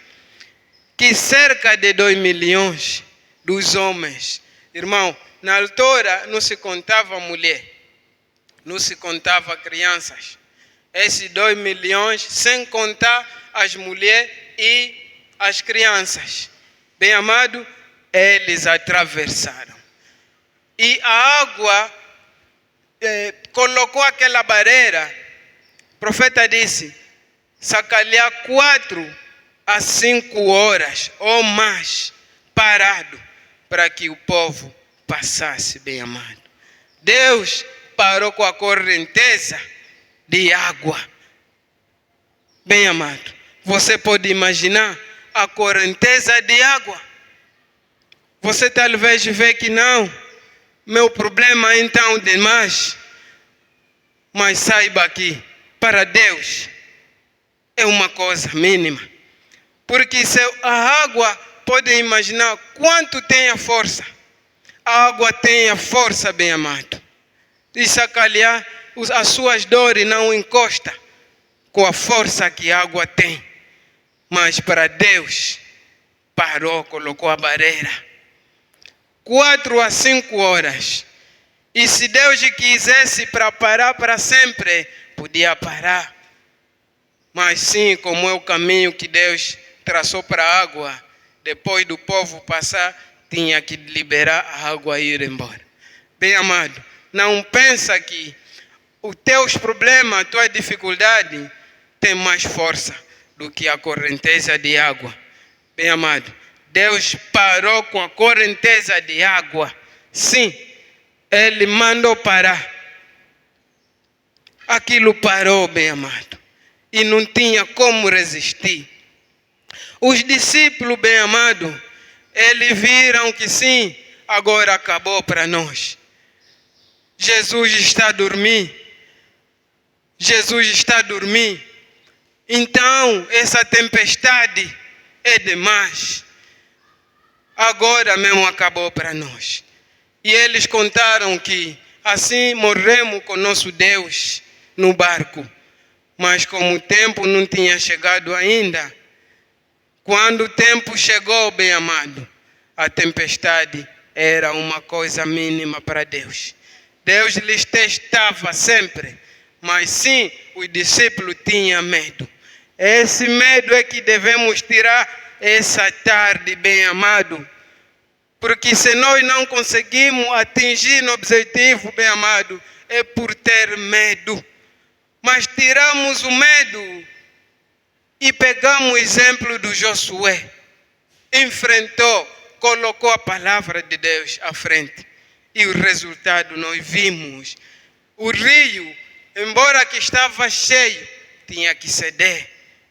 que cerca de 2 milhões dos homens, irmão, na altura não se contava mulher, não se contava crianças. Esses 2 milhões, sem contar as mulheres e as crianças. Bem amado, eles atravessaram. E a água colocou aquela barreira. O profeta disse, sacalhar 4 a 5 horas ou mais parado para que o povo passasse, bem amado. Deus parou com a correnteza de água. Bem amado, você pode imaginar a correnteza de água. Você talvez vê que não, meu problema é então demais. Mas saiba que para Deus é uma coisa mínima. Porque se a água, pode imaginar quanto tem a força. A água tem a força, bem amado. E sacalhar, as suas dores não encosta com a força que a água tem. Mas para Deus, parou, colocou a barreira. 4 a 5 horas. E se Deus quisesse para parar para sempre, podia parar. Mas sim, como é o caminho que Deus traçou para a água, depois do povo passar, tinha que liberar a água e ir embora. Bem amado, não pensa que os teus problemas, a tua dificuldade, tem mais força do que a correnteza de água. Bem amado, Deus parou com a correnteza de água. Sim, Ele mandou parar. Aquilo parou, bem amado. E não tinha como resistir. Os discípulos, bem amado, eles viram que sim, agora acabou para nós. Jesus está a dormir. Jesus está a dormir. Então, essa tempestade é demais. Agora mesmo acabou para nós. E eles contaram que assim morremos com nosso Deus no barco. Mas como o tempo não tinha chegado ainda, quando o tempo chegou, bem amado, a tempestade era uma coisa mínima para Deus. Deus lhes testava sempre, mas sim, os discípulos tinham medo. Esse medo é que devemos tirar essa tarde, bem amado, porque se nós não conseguimos atingir o objetivo, bem amado, é por ter medo. Mas tiramos o medo e pegamos o exemplo do Josué. Enfrentou, colocou a palavra de Deus à frente. E o resultado nós vimos. O rio, embora que estava cheio, tinha que ceder.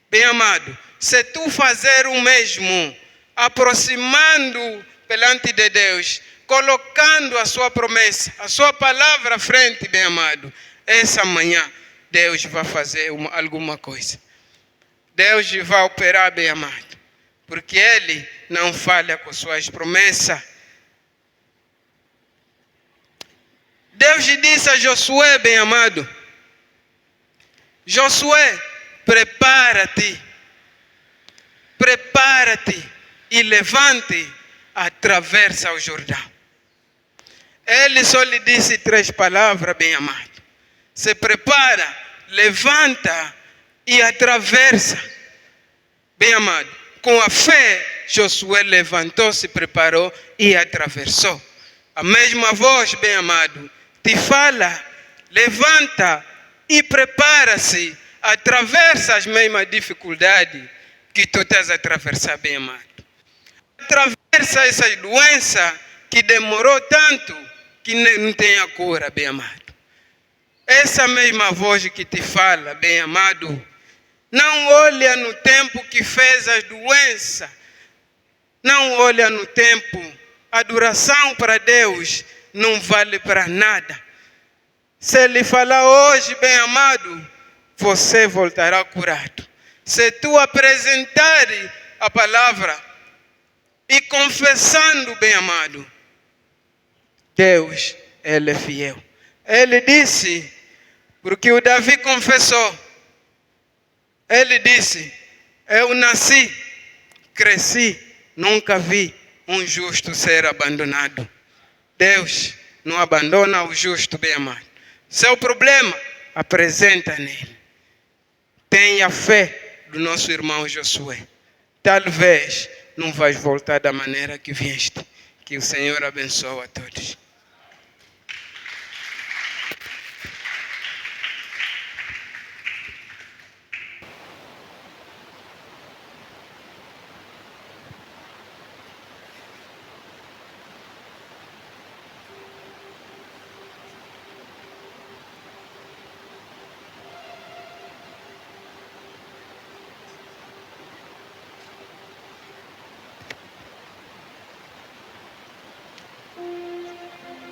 Bem amado, se tu fazer o mesmo, aproximando perante de Deus, colocando a sua promessa, a sua palavra à frente, bem amado, essa manhã Deus vai fazer alguma coisa. Deus vai operar, bem amado, porque Ele não falha com suas promessas. Deus disse a Josué, bem amado, Josué, prepara-te e levante, atravessa o Jordão. Ele só lhe disse 3 palavras, bem amado. Se prepara, levanta e atravessa. Bem amado, com a fé, Josué levantou, se preparou e atravessou. A mesma voz, bem amado, te fala, levanta e prepara-se, atravessa as mesmas dificuldades que tu estás a atravessar, bem amado. Atravessa essa doença que demorou tanto, que não tem a cura, bem amado. Essa mesma voz que te fala, bem amado, não olha no tempo que fez as doenças, não olha no tempo. A duração para Deus não vale para nada. Se Ele falar hoje, bem amado, você voltará curado. Se tu apresentar a palavra e confessando, bem amado, Deus, Ele é fiel. Ele disse, porque o Davi confessou, ele disse, eu nasci, cresci, nunca vi um justo ser abandonado. Deus não abandona o justo, bem amado. Seu problema, apresenta nele. Tenha fé do nosso irmão Josué. Talvez não vais voltar da maneira que vieste. Que o Senhor abençoe a todos.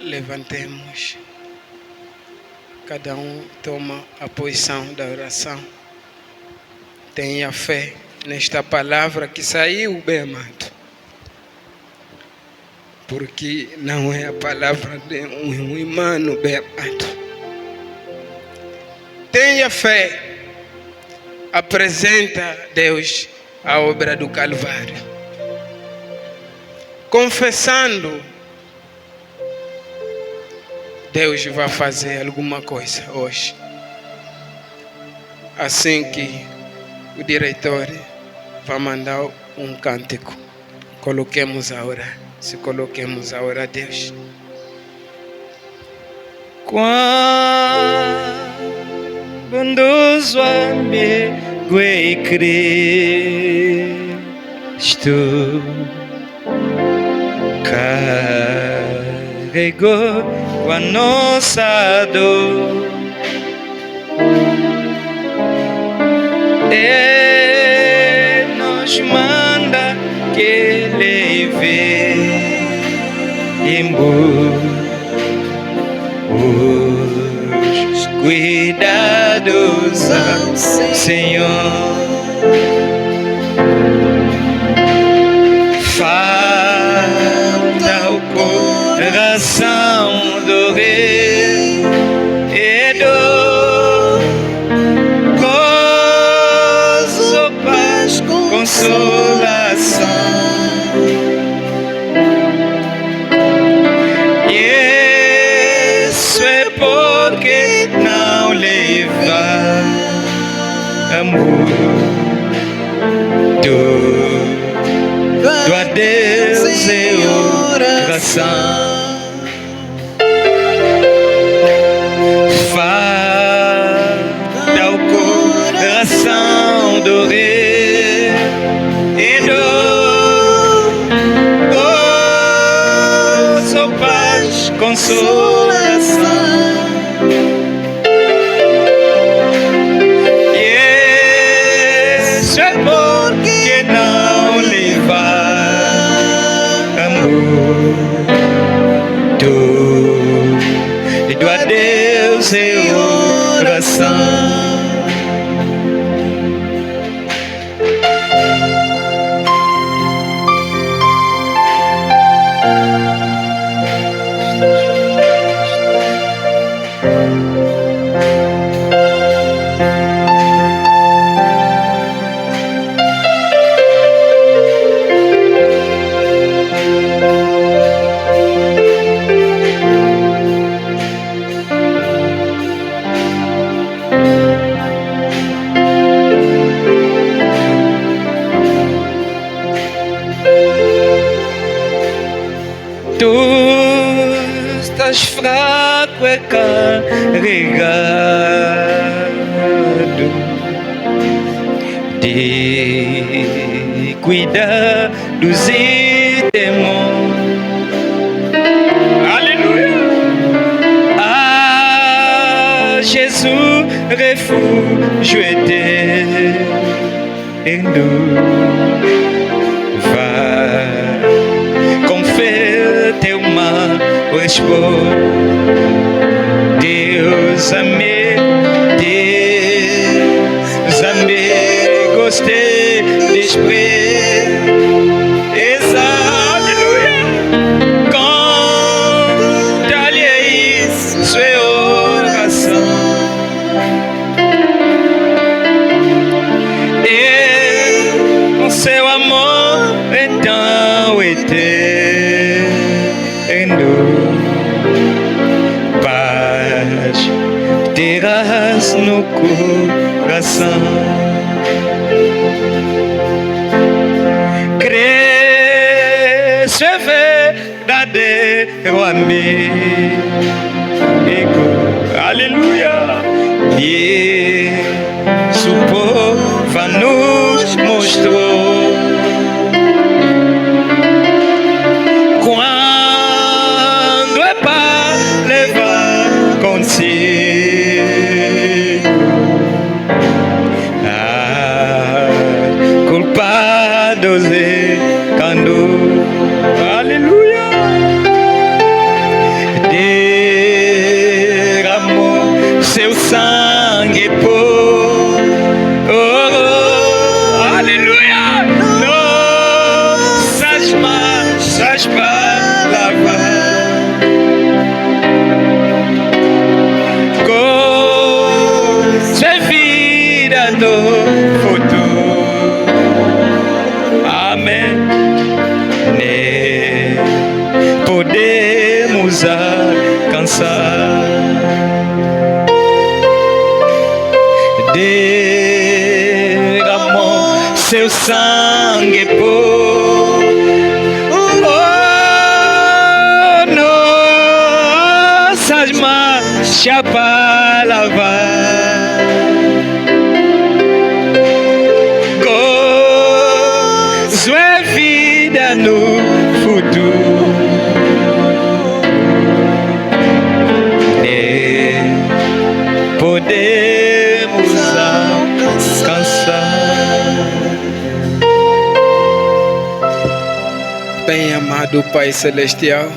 Levantemos. Cada um toma a posição da oração. Tenha fé nesta palavra que saiu, bem amado. Porque não é a palavra de um humano, bem amado. Tenha fé. Apresenta a Deus a obra do Calvário. Confessando, Deus vai fazer alguma coisa hoje. Assim que o diretor vai mandar um cântico, coloquemos a orar. Se coloquemos a orar a Deus. Quão bondoso amigo é Cristo, carregou com a nossa dor. Ele nos manda que Ele vê embora os cuidados louvado ao Senhor. Falta o coração do rei e dor, gozo, paz, consolação. Isso é porque não leva amor do a Deus e oração. Falta o coração do rei e dor, gozo, paz, consolação. Isso é porque não leva e do adeus e oração. Tu estás fraco e carregado de cuidados e temor. Aleluia! Ah, Jesus, refúgio eterno, vai com fé teu mal expor. Deus amigos te despreza. Aleluia! Conta-lhe isso é oração. E com seu amor então eterno, paz terás no coração. Cresce verdadeiro amigo. Aleluia! E o povo nos mostrou quando é para levar consigo culpados e quando, aleluia, derramou seu sangue por, aleluia, nossas massas para lavar, com sua vida no futuro. Amém. Podemos alcançar. Derramou seu sangue por nossas manchas para lavar. Gozo é vida no futuro. Podemos alcançar. Bem amado Pai Celestial,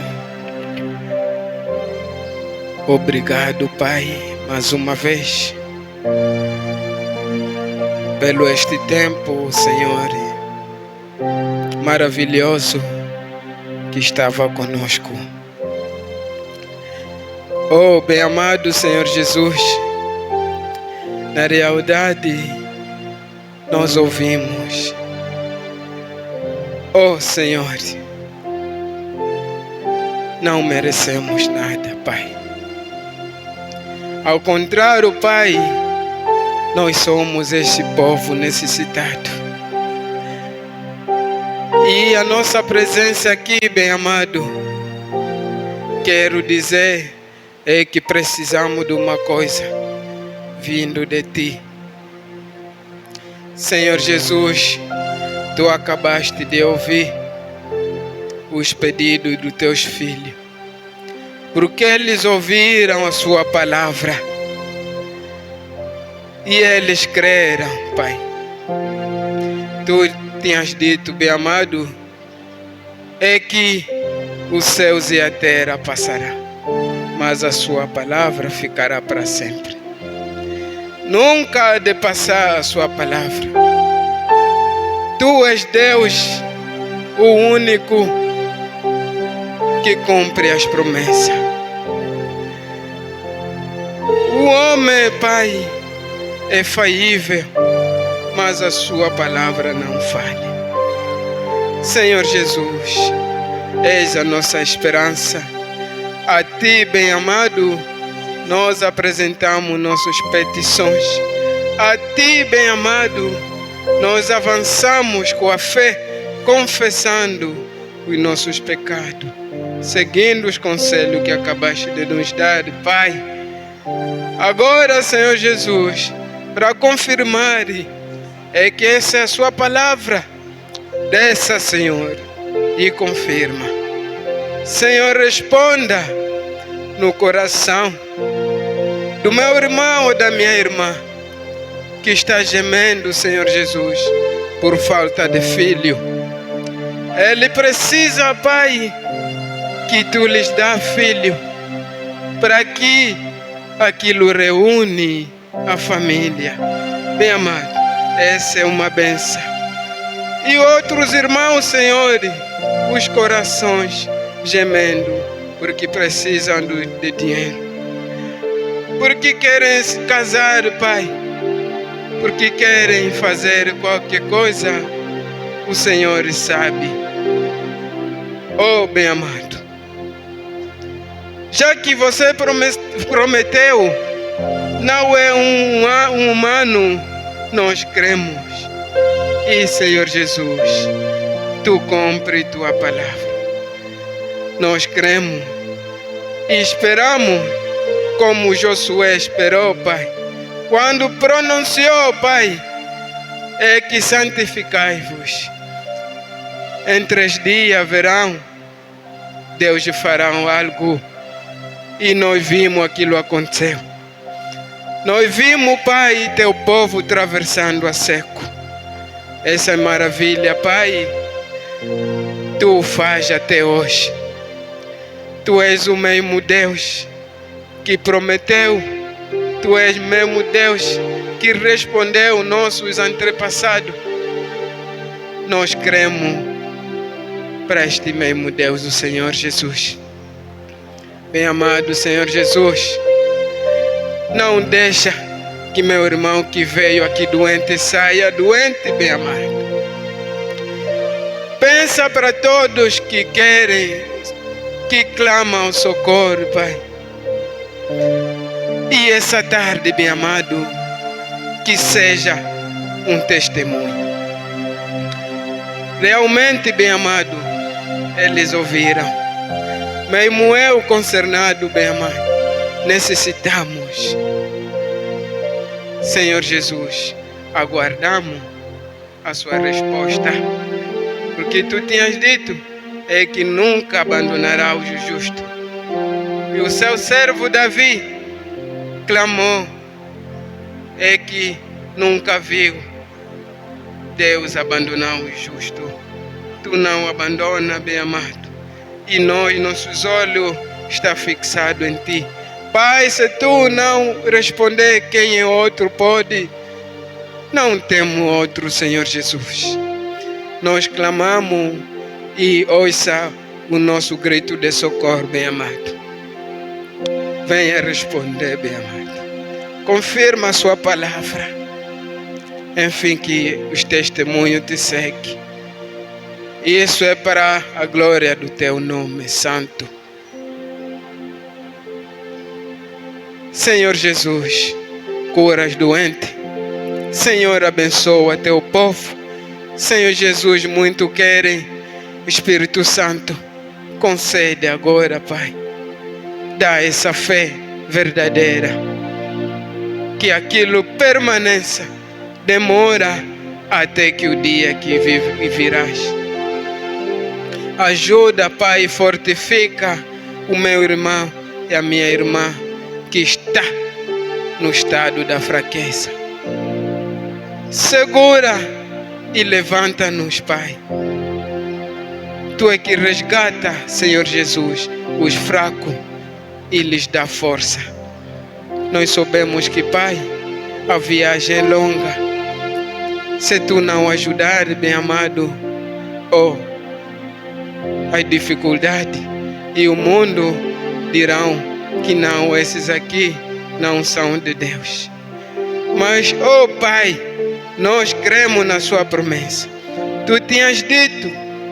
obrigado, Pai, mais uma vez pelo este tempo, Senhor, maravilhoso que estava conosco. Oh, bem-amado Senhor Jesus, na realidade, nós ouvimos. Oh, Senhor, não merecemos nada, Pai. Ao contrário, Pai, nós somos este povo necessitado. E a nossa presença aqui, bem-amado, quero dizer, é que precisamos de uma coisa vindo de Ti. Senhor Jesus, Tu acabaste de ouvir os pedidos dos Teus filhos, porque eles ouviram a Sua palavra e eles creram, Pai. Tu tinhas dito, bem-amado, é que os céus e a terra passarão, mas a Sua palavra ficará para sempre. Nunca há de passar a Sua palavra. Tu és Deus, o único que cumpre as promessas. O homem, Pai, é falível, mas a Sua palavra não falha. Senhor Jesus, és a nossa esperança. A Ti, bem-amado, nós apresentamos nossas petições. A Ti, bem-amado, nós avançamos com a fé, confessando os nossos pecados, seguindo os conselhos que acabaste de nos dar, Pai. Agora, Senhor Jesus, para confirmar, é que essa é a Sua palavra. Desça, Senhor, e confirma. Senhor, responda no coração do meu irmão ou da minha irmã que está gemendo, Senhor Jesus, por falta de filho. Ele precisa, Pai, que Tu lhes dá filho, para que aquilo reúne a família. Bem amado, essa é uma benção. E outros irmãos, Senhor, os corações gemendo, porque precisam de dinheiro, porque querem se casar, Pai, porque querem fazer qualquer coisa, o Senhor sabe. Oh, bem-amado, já que você prometeu, não é um humano, nós cremos. E, Senhor Jesus, Tu cumpre Tua palavra. Nós cremos e esperamos como Josué esperou, Pai. Quando pronunciou, Pai, é que santificai-vos. Em 3 dias verão, Deus fará algo. E nós vimos aquilo acontecer. Nós vimos, Pai, Teu povo atravessando a seco. Essa maravilha, Pai, Tu faz até hoje. Tu és o mesmo Deus que prometeu. Tu és o mesmo Deus que respondeu nossos antepassados. Nós cremos para este mesmo Deus, o Senhor Jesus. Bem-amado Senhor Jesus, não deixa que meu irmão que veio aqui doente saia doente, bem-amado. Pensa para todos que querem, que clamam socorro, Pai. E essa tarde, bem-amado, que seja um testemunho. Realmente, bem-amado, eles ouviram. Mesmo eu concernado, bem-amado, necessitamos. Senhor Jesus, aguardamos a Sua resposta. Porque Tu tinhas dito, é que nunca abandonará o justo. E o seu servo Davi clamou, é que nunca viu Deus abandonar o justo. Tu não abandona, bem-amado. E nossos olhos estão fixados em Ti, Pai, se tu não responder quem é outro pode, não temos outro, Senhor Jesus. Nós clamamos e ouça o nosso grito de socorro, bem-amado. Venha responder, bem-amado. Confirma a sua palavra. Enfim, que os testemunhos te seguem. Isso é para a glória do teu nome santo. Senhor Jesus, cura os doentes. Senhor, abençoa teu povo. Senhor Jesus, muito querem. Espírito Santo, concede agora, Pai. Dá essa fé verdadeira. Que aquilo permaneça. Demora até que o dia que virás. Ajuda, Pai, fortifica o meu irmão e a minha irmã que está no estado da fraqueza. Segura e levanta-nos, Pai. Tu é que resgata, Senhor Jesus, os fracos e lhes dá força. Nós sabemos que, Pai, a viagem é longa. Se tu não ajudar, bem-amado, as dificuldades e o mundo dirão que não, esses aqui não são de Deus. Mas, Pai, nós cremos na sua promessa. Tu tinhas dito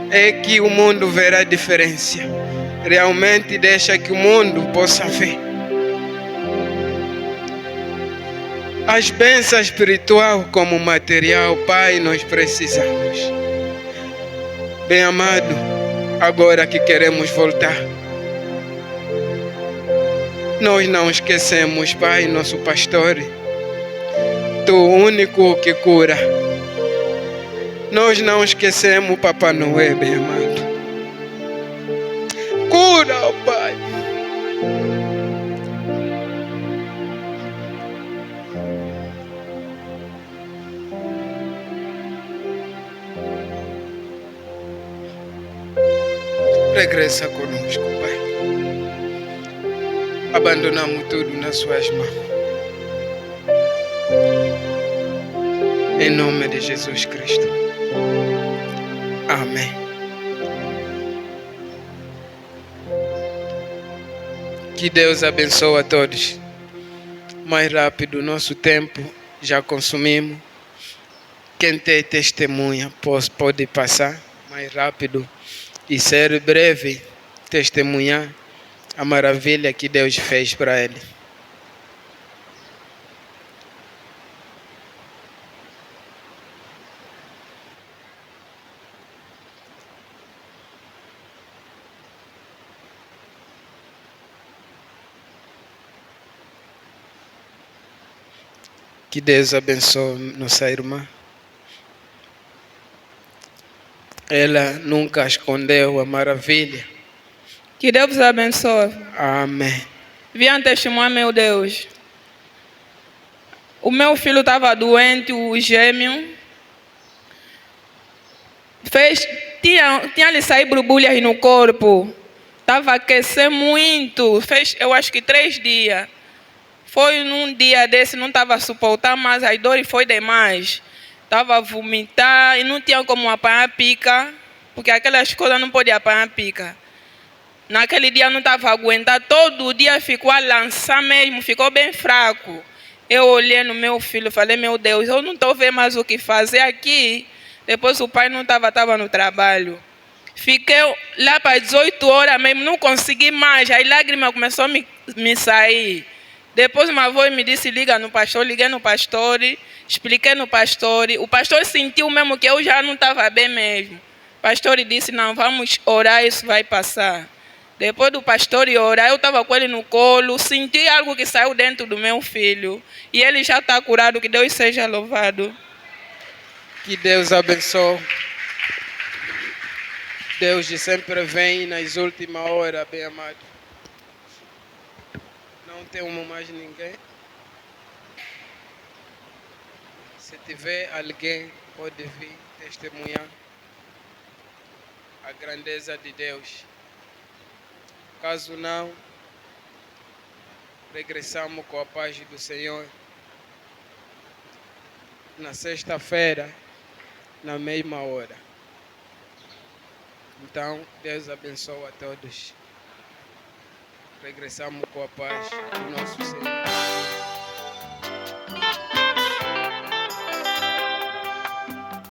é que o mundo verá diferença. Realmente deixa que o mundo possa ver. As bênçãos espiritual como material, Pai, nós precisamos. Bem-amado, agora que queremos voltar, nós não esquecemos, Pai, nosso pastor. Tu o único que cura. Nós não esquecemos Papai Noé, bem-amado. Cura, Pai. Regressa conosco, Pai. Abandonamos tudo nas suas mãos. Em nome de Jesus Cristo. Amém. Que Deus abençoe a todos. Mais rápido, nosso tempo já consumimos. Quem tem testemunha pode passar mais rápido e ser breve, testemunhar a maravilha que Deus fez para ele. Que Deus abençoe nossa irmã. Ela nunca escondeu a maravilha. Que Deus vos abençoe. Amém. Venha testemunhar, meu Deus. O meu filho estava doente, o gêmeo. Tinha lhe saído borbulhas no corpo. Estava a aquecer muito. Fez, eu acho que 3 dias. Foi num dia desse, não estava a suportar mais, a dor foi demais. Estava a vomitar e não tinha como apanhar pica, porque aquelas coisas não podiam apanhar pica. Naquele dia não estava a aguentar, todo dia ficou a lançar mesmo, ficou bem fraco. Eu olhei no meu filho e falei, meu Deus, eu não estou vendo mais o que fazer aqui. Depois o pai não estava no trabalho. Fiquei lá para 18 horas mesmo, não consegui mais, as lágrimas começaram a me sair. Depois uma voz me disse, liga no pastor, liguei no pastor, expliquei no pastor. O pastor sentiu mesmo que eu já não estava bem mesmo. O pastor disse, não, vamos orar, isso vai passar. Depois do pastor orar, eu estava com ele no colo, senti algo que saiu dentro do meu filho. E ele já está curado, que Deus seja louvado. Que Deus abençoe. Deus sempre vem nas últimas horas, bem amado. Não temos mais ninguém. Se tiver alguém, pode vir testemunhar a grandeza de Deus. Caso não, regressamos com a paz do Senhor na sexta-feira, na mesma hora. Então, Deus abençoe a todos. Regressamos com a paz do nosso Senhor.